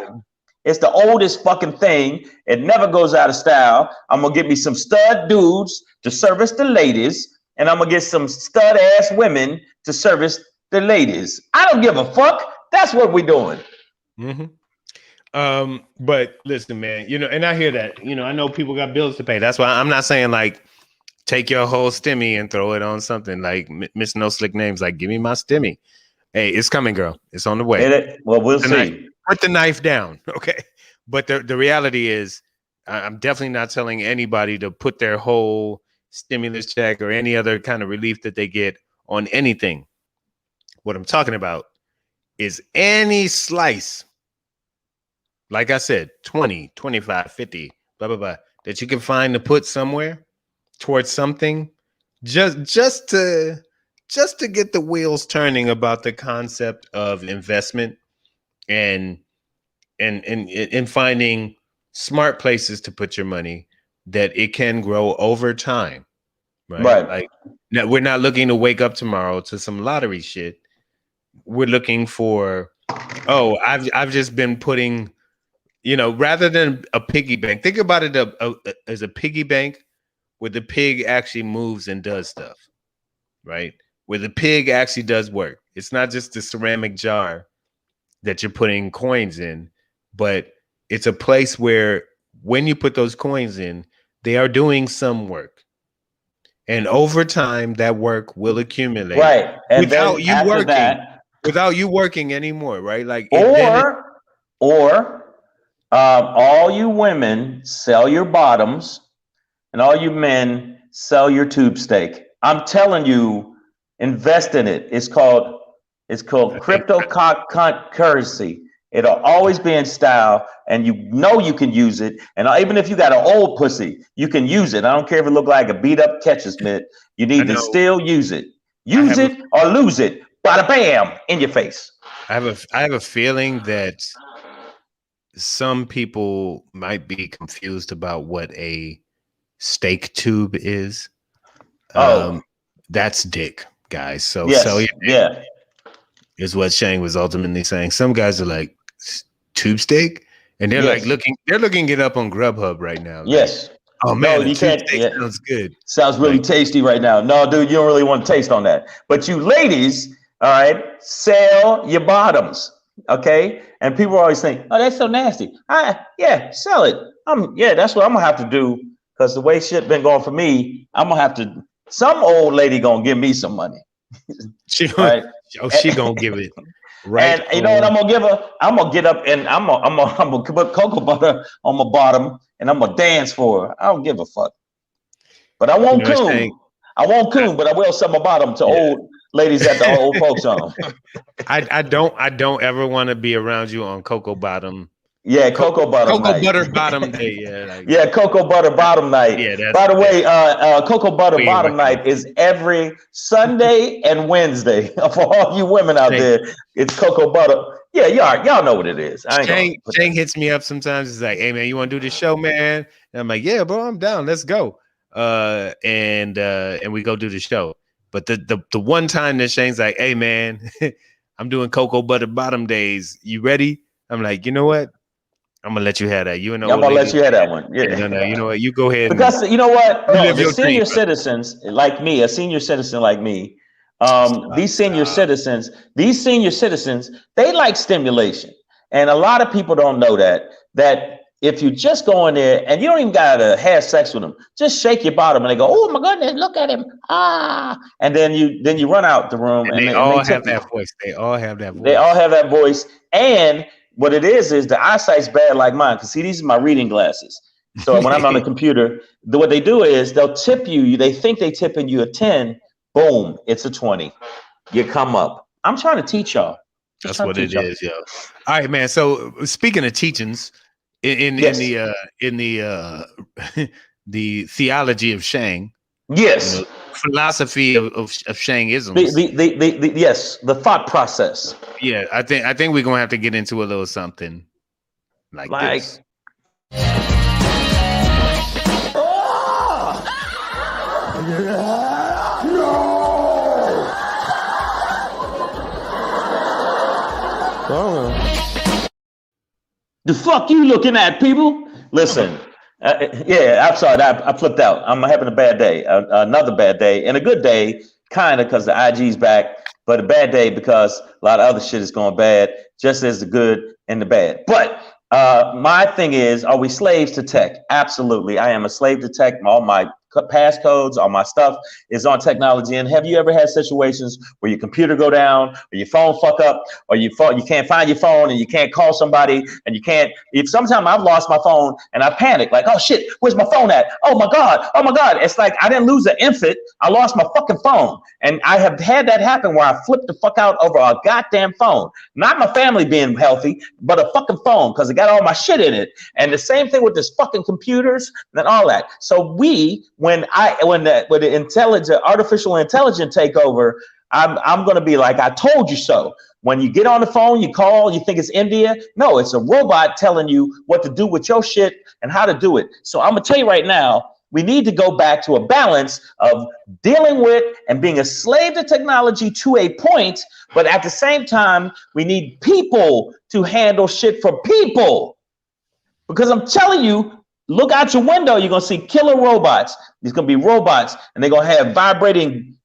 Speaker 2: It's the oldest fucking thing. It never goes out of style. I'm gonna get me some stud dudes to service the ladies, and I'm gonna get some stud ass women to service the ladies. I don't give a fuck. That's what we're doing.
Speaker 1: Mm-hmm. But listen, man, and I hear that. I know people got bills to pay. That's why I'm not saying like take your whole stimmy and throw it on something like Miss No Slick Names. Like, give me my stimmy. Hey, it's coming, girl. It's on the way.
Speaker 2: Well, we'll see.
Speaker 1: Put the knife down, okay? But the reality is, I'm definitely not telling anybody to put their whole stimulus check or any other kind of relief that they get on anything. What I'm talking about is any slice, like I said, 20, 25, 50, blah, blah, blah, that you can find to put somewhere towards something, just to get the wheels turning about the concept of investment and finding smart places to put your money that it can grow over time, right? Like, we're not looking to wake up tomorrow to some lottery shit. We're looking for, I've just been putting, rather than a piggy bank. Think about it as a piggy bank where the pig actually moves and does stuff, right? Where the pig actually does work. It's not just a ceramic jar that you're putting coins in, but it's a place where when you put those coins in, they are doing some work. And over time, that work will accumulate.
Speaker 2: Right. And
Speaker 1: without
Speaker 2: then
Speaker 1: you
Speaker 2: after
Speaker 1: working,
Speaker 2: that,
Speaker 1: without you working anymore, right? Like,
Speaker 2: all you women sell your bottoms and all you men sell your tube steak. I'm telling you, invest in it. It's called cryptocurrency. It'll always be in style, and you can use it. And even if you got an old pussy, you can use it. I don't care if it look like a beat up catcher's mitt. You need to still use it. Use it or lose it. Bada bam, in your face.
Speaker 1: I have a feeling that some people might be confused about what a steak tube is. That's dick, guys. So is what Shang was ultimately saying. Some guys are like, tube steak, and they're like looking it up on Grubhub right now. Like,
Speaker 2: yes.
Speaker 1: Oh man,
Speaker 2: no, you can't.
Speaker 1: Sounds good.
Speaker 2: Sounds really tasty right now. No, dude, you don't really want to taste on that. But you ladies, all right, sell your bottoms, okay? And people always think, oh, that's so nasty. Sell it. That's what I'm gonna have to do, because the way shit been going for me, I'm gonna have to. Some old lady gonna give me some money.
Speaker 1: She gonna give it. Right.
Speaker 2: And you know what I'm gonna give her? I'm gonna get up and I'm gonna put cocoa butter on my bottom and I'm gonna dance for her. I don't give a fuck. But I won't coon. But I will sell my bottom to old ladies at the old folks home.
Speaker 1: I don't ever want to be around you on cocoa bottom.
Speaker 2: Yeah, cocoa butter
Speaker 1: bottom day.
Speaker 2: Cocoa butter bottom night.
Speaker 1: Yeah.
Speaker 2: By the way, cocoa butter bottom night is every Sunday and Wednesday. For all you women out there, it's cocoa butter. Yeah, y'all know what it is.
Speaker 1: Shang hits me up sometimes. He's like, "Hey man, you want to do this show, man?" And I'm like, "Yeah, bro, I'm down. Let's go." And we go do the show. But the one time that Shang's like, "Hey man, I'm doing cocoa butter bottom days. You ready?" I'm like, "You know what? I'm gonna let you have that. I'm
Speaker 2: gonna let you have that one. Yeah.
Speaker 1: No, you know what? You go ahead.
Speaker 2: Because you know what? No, the senior citizens like me, a senior citizen like me, these senior citizens, they like stimulation. And a lot of people don't know that if you just go in there and you don't even gotta have sex with them, just shake your bottom and they go, "Oh my goodness, look at him." And then you run out the room and
Speaker 1: they all have that voice. They all have
Speaker 2: that voice. And what it is the eyesight's bad like mine. Because see, these are my reading glasses. So when I'm on the computer, what they do is they'll tip you. They think they tipping you a 10. Boom, it's a 20. You come up. I'm trying to teach y'all.
Speaker 1: That's what it is, yo. All right, man. So speaking of teachings, in the the theology of Shang,
Speaker 2: yes,
Speaker 1: philosophy of Shangisms.
Speaker 2: The yes, the thought process.
Speaker 1: Yeah, I think we're gonna have to get into a little something like this.
Speaker 2: The fuck you looking at, people? Listen, yeah, I'm sorry, I flipped out. I'm having a bad day, another bad day, and a good day, kind of, because the IG's back, but a bad day because a lot of other shit is going bad, just as the good and the bad. But my thing is, are we slaves to tech? Absolutely. I am a slave to tech. All my passcodes, all my stuff is on technology. And have you ever had situations where your computer go down, or your phone fuck up, or you can't find your phone, and you can't call somebody, and you can't? If sometime I've lost my phone and I panic, like, oh shit, where's my phone at? Oh my god, oh my god. It's like I didn't lose an infant, I lost my fucking phone. And I have had that happen where I flipped the fuck out over a goddamn phone. Not my family being healthy, but a fucking phone, because it got all my shit in it. And the same thing with this fucking computers and all that. So when the artificial intelligence take over, I'm going to be like, I told you so. When you get on the phone, you call, you think it's India. No, it's a robot telling you what to do with your shit and how to do it. So I'm going to tell you right now, we need to go back to a balance of dealing with and being a slave to technology to a point, but at the same time, we need people to handle shit for people. Because I'm telling you, look out your window, you're going to see killer robots. There's going to be robots, and they're going to have vibrating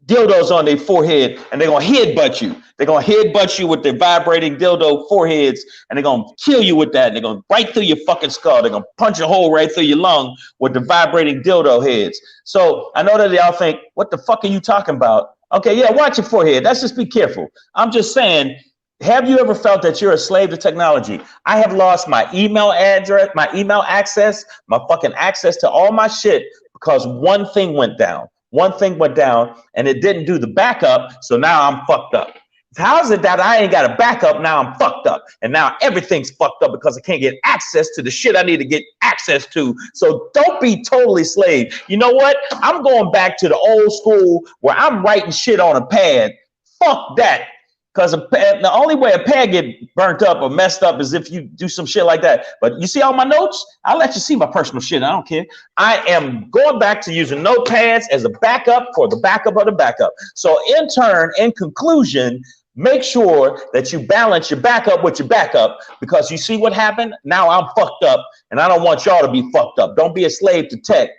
Speaker 2: dildos on their forehead, and they're going to headbutt you. They're going to headbutt you with their vibrating dildo foreheads, and they're going to kill you with that. And they're going to right through your fucking skull. They're going to punch a hole right through your lung with the vibrating dildo heads. So I know that y'all think, what the fuck are you talking about? Okay, yeah, watch your forehead. Let's just be careful. I'm just saying, have you ever felt that you're a slave to technology? I have lost my email address, my email access, my fucking access to all my shit because one thing went down. One thing went down and it didn't do the backup. So now I'm fucked up. How is it that I ain't got a backup? Now I'm fucked up. And now everything's fucked up because I can't get access to the shit I need to get access to. So don't be totally slave. You know what? I'm going back to the old school where I'm writing shit on a pad. Fuck that. Because the only way a pad get burnt up or messed up is if you do some shit like that. But you see all my notes? I'll let you see my personal shit. I don't care. I am going back to using notepads as a backup for the backup of the backup. So in turn, in conclusion, make sure that you balance your backup with your backup, because you see what happened? Now I'm fucked up, and I don't want y'all to be fucked up. Don't be a slave to tech,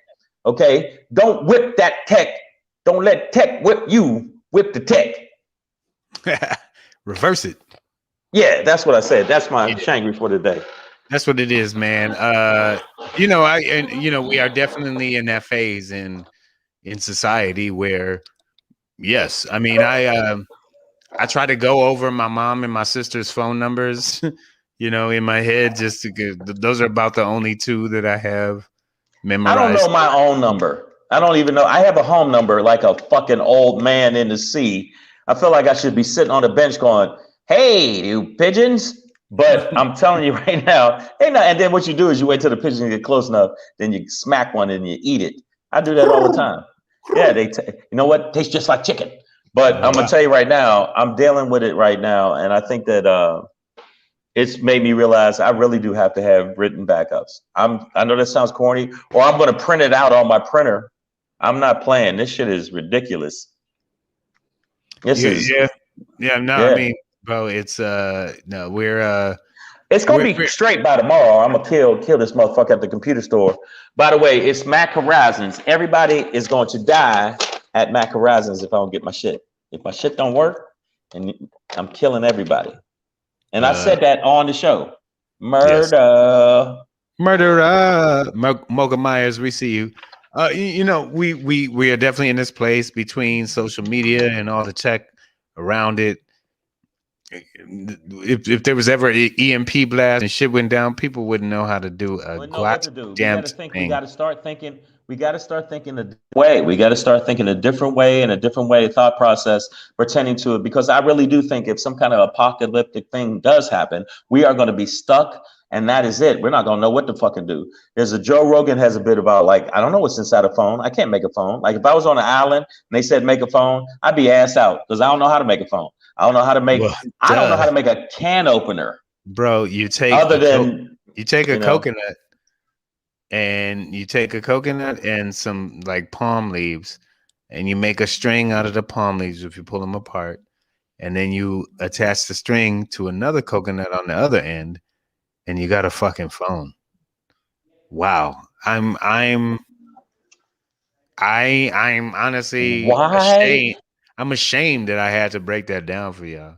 Speaker 2: okay? Don't whip that tech. Don't let tech whip you, whip the tech.
Speaker 1: Reverse it.
Speaker 2: Yeah, that's what I said. That's my Shangry for today.
Speaker 1: That's what it is, man. We are definitely in that phase in society where, yes, I mean, I try to go over my mom and my sister's phone numbers, in my head, just to get, those are about the only two that I have memorized.
Speaker 2: I don't know my own number. I don't even know. I have a home number like a fucking old man in the sea. I feel like I should be sitting on the bench going, hey, you pigeons. But I'm telling you right now, and then what you do is you wait till the pigeons get close enough, then you smack one and you eat it. I do that all the time. Yeah, you know what? Tastes just like chicken. But I'm going to tell you right now, I'm dealing with it right now. And I think that it's made me realize I really do have to have written backups. I know that sounds corny, or I'm going to print it out on my printer. I'm not playing. This shit is ridiculous.
Speaker 1: I mean, bro, it's it's
Speaker 2: gonna be straight by tomorrow. I'm gonna kill this motherfucker at the computer store. By the way, it's Mac Horizons. Everybody is going to die at Mac Horizons if I don't get my shit. If my shit don't work, and I'm killing everybody. And I said that on the show. Murder.
Speaker 1: Mocha Myers, we see you. We are definitely in this place between social media and all the tech around it. If there was ever an EMP blast and shit went down, people wouldn't know how to do a damn thing.
Speaker 2: We got to start thinking We got to start thinking a different way. We got to start thinking a different way and a different way of thought process pertaining to it. Because I really do think if some kind of apocalyptic thing does happen, we are going to be stuck. And that is it. We're not going to know what to fucking do. There's a Joe Rogan has a bit about like, I don't know what's inside a phone. I can't make a phone. Like if I was on an island and they said make a phone, I'd be ass out because I don't know how to make a phone. I don't know how to make, I don't know how to make a can opener.
Speaker 1: Bro, you take
Speaker 2: other than
Speaker 1: you take a coconut and you take a coconut and some like palm leaves and you make a string out of the palm leaves if you pull them apart, and then you attach the string to another coconut on the other end, and you got a fucking phone. Wow. I'm honestly ashamed. I'm ashamed that I had to break that down for y'all.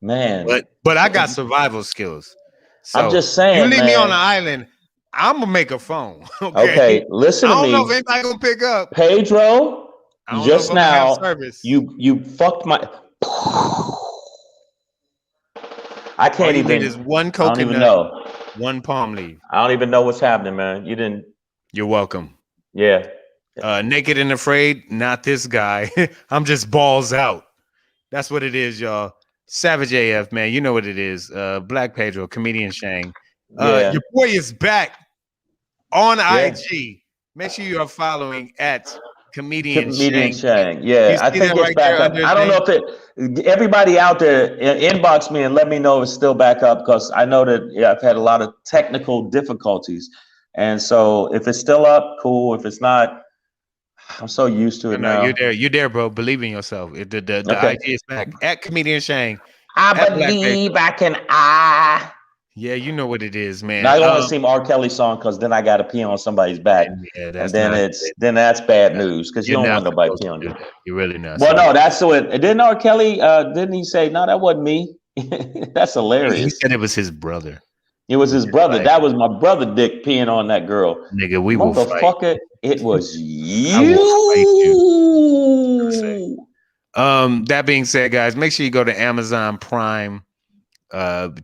Speaker 2: Man.
Speaker 1: But I got survival skills. So
Speaker 2: I'm just saying,
Speaker 1: you leave me on the island, I'm gonna make a phone.
Speaker 2: Okay, listen to me.
Speaker 1: I don't know if anybody gonna pick up.
Speaker 2: Pedro, just now you fucked my I can't even.
Speaker 1: There's one coconut.
Speaker 2: I don't even know.
Speaker 1: One palm leaf.
Speaker 2: I don't even know what's happening, man. You didn't.
Speaker 1: You're welcome.
Speaker 2: Yeah.
Speaker 1: Naked and afraid, not this guy. I'm just balls out. That's what it is, y'all. Savage AF, man. You know what it is. Black Pedro, comedian Shang. Your boy is back on IG. Make sure you are following at comedian Shang.
Speaker 2: Yeah, I think it's back up. I don't know if everybody out there inbox me and let me know it's still back up, because I know that I've had a lot of technical difficulties. And so if it's still up, cool. If it's not, I'm so used to it now.
Speaker 1: You're there, bro. Believe in yourself. The IG is back at comedian Shang.
Speaker 2: I believe I can.
Speaker 1: Yeah, you know what it is, man.
Speaker 2: Now I don't want to sing R. Kelly song because then I got to pee on somebody's back. Yeah, that's bad news, because you don't want nobody pee on you.
Speaker 1: You're really not.
Speaker 2: Well, no, that's what. Didn't R. Kelly? Didn't he say no? That wasn't me. That's hilarious.
Speaker 1: He said it was his brother.
Speaker 2: It was his brother. Like, that was my brother Dick peeing on that girl.
Speaker 1: Nigga, we will fight.
Speaker 2: It was you.
Speaker 1: That being said, guys, make sure you go to Amazon Prime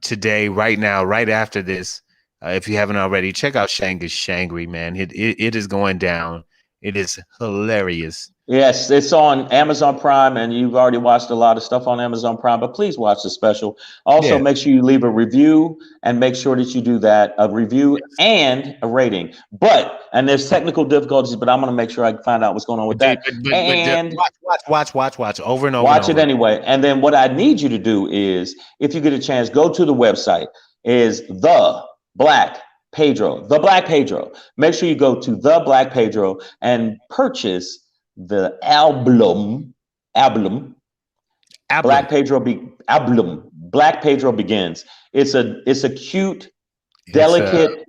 Speaker 1: today, right now, right after this. If you haven't already, check out SHANGRY, man. It is going down. It is hilarious.
Speaker 2: Yes, it's on Amazon Prime, and you've already watched a lot of stuff on Amazon Prime, but please watch the special. Also, make sure you leave a review, and make sure that you do that, a review and a rating. And there's technical difficulties, but I'm going to make sure I can find out what's going on with that. And
Speaker 1: watch over and over.
Speaker 2: Watch it anyway. And then what I need you to do is, if you get a chance, go to the website, is The Black Pedro. Make sure you go to The Black Pedro and purchase the album Black Pedro Begins. It's a cute, delicate,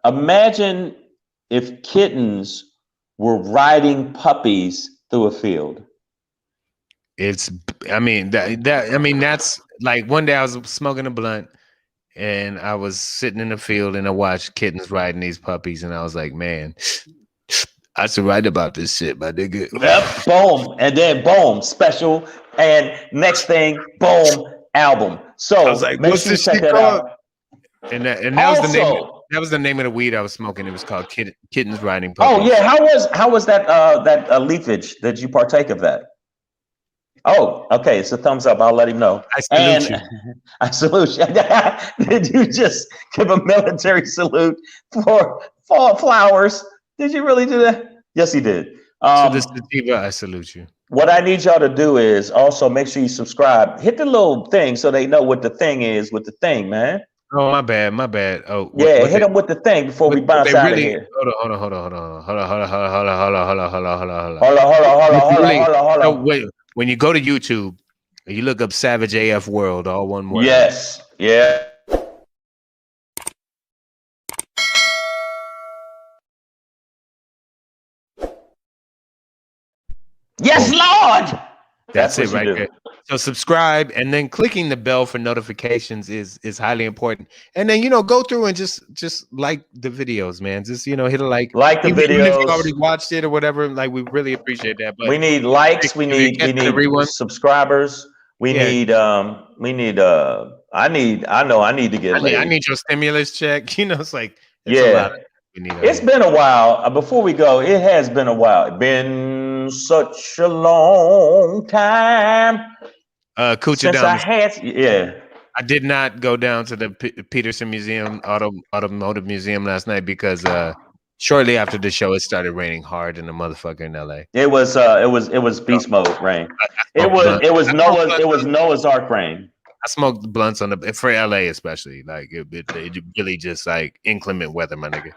Speaker 2: imagine if kittens were riding puppies through a field.
Speaker 1: That's like, one day I was smoking a blunt and I was sitting in the field and I watched kittens riding these puppies, and I was like, man, I should write about this shit, my nigga.
Speaker 2: Yep, boom, and then boom, special, and next thing, boom, album. So
Speaker 1: I was like,
Speaker 2: make sure you check that out.
Speaker 1: And that was the name. That was the name of the weed I was smoking. It was called Kittens Riding Puppies.
Speaker 2: Oh yeah, how was that leafage? Did you partake of that? Oh, okay, it's a thumbs up. I'll let him know.
Speaker 1: I salute you.
Speaker 2: I salute you. Did you just give a military salute for flowers? Did you really do that? Yes, he did.
Speaker 1: To the sativa, I salute you.
Speaker 2: What I need y'all to do is also make sure you subscribe. Hit the little thing so they know what the thing is with the thing, man.
Speaker 1: Oh, my bad. Oh,
Speaker 2: yeah, hit them with the thing before we bounce out of here.
Speaker 1: Hold on. Wait. When you go to YouTube, you look up Savage AF World, all one word.
Speaker 2: Yes. Yeah. Yes, Lord.
Speaker 1: That's it right there. So subscribe, and then clicking the bell for notifications is highly important. And then, go through and just like the videos, man. Just, hit a like.
Speaker 2: Like the videos.
Speaker 1: Even if you already watched it or whatever, like, we really appreciate that. But
Speaker 2: we need likes. We need subscribers. I need to get laid.
Speaker 1: I need your stimulus check. It's like, it's a lot. We need
Speaker 2: It's been a while. Before we go, it has been a while. It's been such a long time
Speaker 1: Coochie
Speaker 2: since I
Speaker 1: Damas.
Speaker 2: had. Yeah.
Speaker 1: I did not go down to the Peterson Museum, Automotive Museum last night because shortly after the show, it started raining hard in the motherfucker in LA.
Speaker 2: It was beast mode rain. It was Noah's Ark rain.
Speaker 1: I smoked blunts for LA especially. Like it really just like inclement weather, my nigga.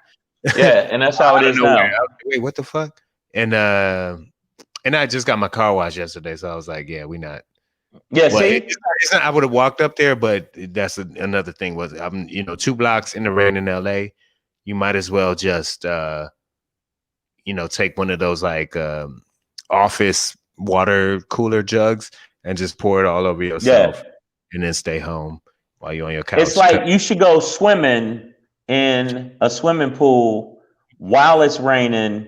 Speaker 2: Yeah, and that's how it is now.
Speaker 1: Wait, what the fuck? And I just got my car washed yesterday, so I was like, yeah, we not.
Speaker 2: Yeah,
Speaker 1: well,
Speaker 2: see,
Speaker 1: it's not, I would have walked up there, but that's another thing. Was I'm 2 blocks in the rain in LA, you might as well just take one of those like office water cooler jugs and just pour it all over yourself, and then stay home while you're on your couch.
Speaker 2: It's like you should go swimming in a swimming pool while it's raining.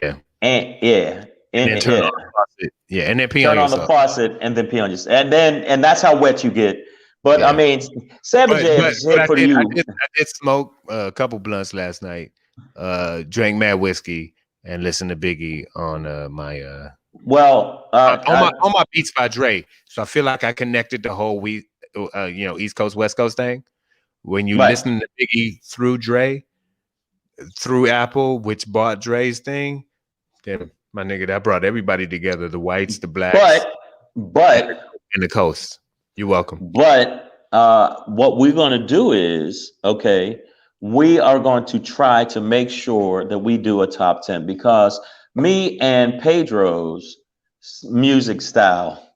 Speaker 1: Yeah,
Speaker 2: and
Speaker 1: then turn on the faucet. Yeah, and then pee
Speaker 2: turn
Speaker 1: on
Speaker 2: on the faucet and then pee on yourself, and that's how wet you get. But I mean, Savage is hit for you.
Speaker 1: I did smoke a couple blunts last night. Drank mad whiskey and listened to Biggie on my on my Beats by Dre. So I feel like I connected the whole East Coast West Coast thing. When you listen to Biggie through Dre, through Apple, which bought Dre's thing, then my nigga, that brought everybody together, the whites, the blacks, but and the coast. You're welcome.
Speaker 2: But what we're going to do is, we are going to try to make sure that we do a top 10 because me and Pedro's music style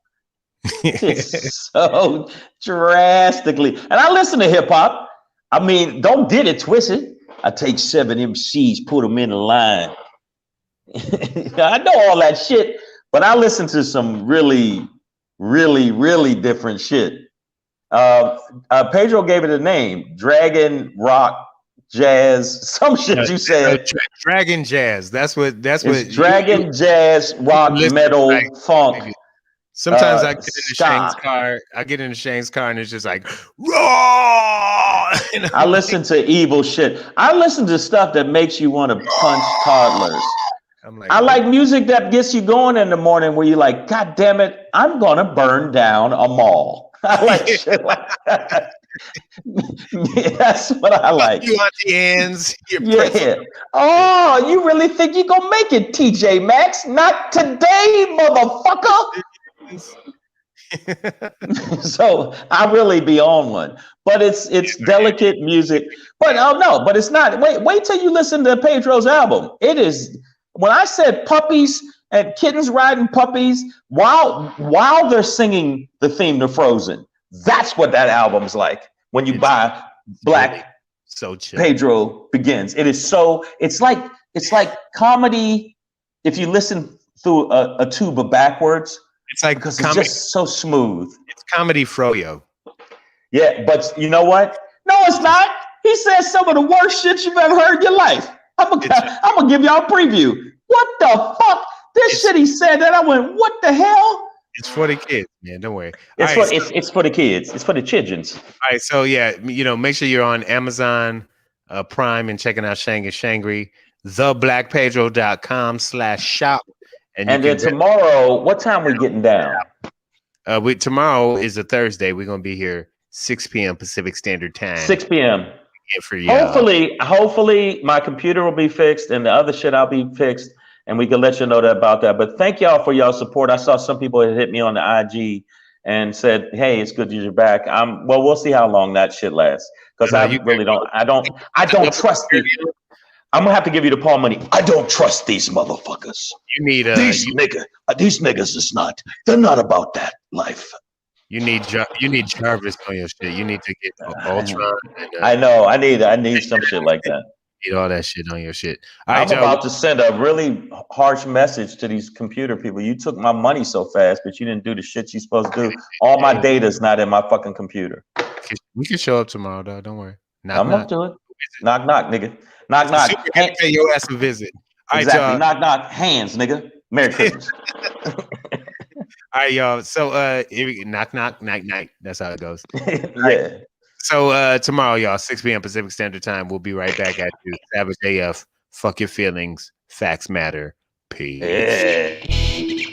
Speaker 2: is so drastically. And I listen to hip hop. I mean, don't get it twisted. I take 7 MCs, put them in a line. I know all that shit, but I listen to some really, really, really different shit. Pedro gave it a name: Dragon Rock Jazz, some shit you said.
Speaker 1: Dragon Jazz. That's what.
Speaker 2: Dragon Jazz, rock, metal, funk.
Speaker 1: Sometimes I get in Shane's car. And it's just like raw.
Speaker 2: I listen to evil shit. I listen to stuff that makes you want to punch toddlers. I like music that gets you going in the morning where you're like, God damn it, I'm gonna burn down a mall. I like shit like that. That's what I like.
Speaker 1: You on the ends.
Speaker 2: Yeah. Oh, you really think you're gonna make it, TJ Maxx? Not today, motherfucker. So I really be on one. But it's delicate music. But but it's not. Wait till you listen to Pedro's album. It is. When I said puppies and kittens riding puppies while they're singing the theme to Frozen, that's what that album's like. When you buy Black
Speaker 1: so chill.
Speaker 2: Pedro Begins. It is so. It's like comedy. If you listen through a tuba backwards,
Speaker 1: it's like
Speaker 2: because it's just so smooth.
Speaker 1: It's comedy froyo.
Speaker 2: Yeah, but you know what? No, it's not. He says some of the worst shit you've ever heard in your life. I'm gonna give y'all a preview. What the fuck? This shit he said that I went, what the hell?
Speaker 1: It's for the kids, man. Don't worry.
Speaker 2: It's for the kids. It's for the childrens.
Speaker 1: All right. So yeah, make sure you're on Amazon Prime and checking out SHANGRY, theblackpedro.com/shop.
Speaker 2: And then tomorrow, what time we getting down?
Speaker 1: Tomorrow is a Thursday. We're gonna be here 6 p.m. Pacific Standard Time.
Speaker 2: 6 p.m.
Speaker 1: For you.
Speaker 2: Hopefully my computer will be fixed and the other shit I'll be fixed and we can let you know about that. But thank y'all for y'all support. I saw some people that hit me on the IG and said, hey, it's good you're back. Well, we'll see how long that shit lasts. Because I don't trust these. I'm gonna have to give you the Paul money. I don't trust these motherfuckers.
Speaker 1: You need
Speaker 2: these niggas is not. They're not about that life.
Speaker 1: You need Jarvis on your shit. You need to get Ultron.
Speaker 2: I know. I need some shit like that.
Speaker 1: Need all that shit on your shit.
Speaker 2: I'm about to send a really harsh message to these computer people. You took my money so fast, but you didn't do the shit you're supposed to do. All my data's not in my fucking computer.
Speaker 1: We can show up tomorrow, though. Don't worry.
Speaker 2: I'm up to it. Knock, knock, nigga. Knock, knock.
Speaker 1: Pay your ass a visit.
Speaker 2: Exactly. Knock, knock. Hands, nigga. Merry Christmas.
Speaker 1: All right, y'all. So, knock, knock, night, night. That's how it goes.
Speaker 2: Yeah.
Speaker 1: So tomorrow, y'all, 6 p.m. Pacific Standard Time. We'll be right back at you. Savage AF. Fuck your feelings. Facts matter. Peace.
Speaker 2: Yeah.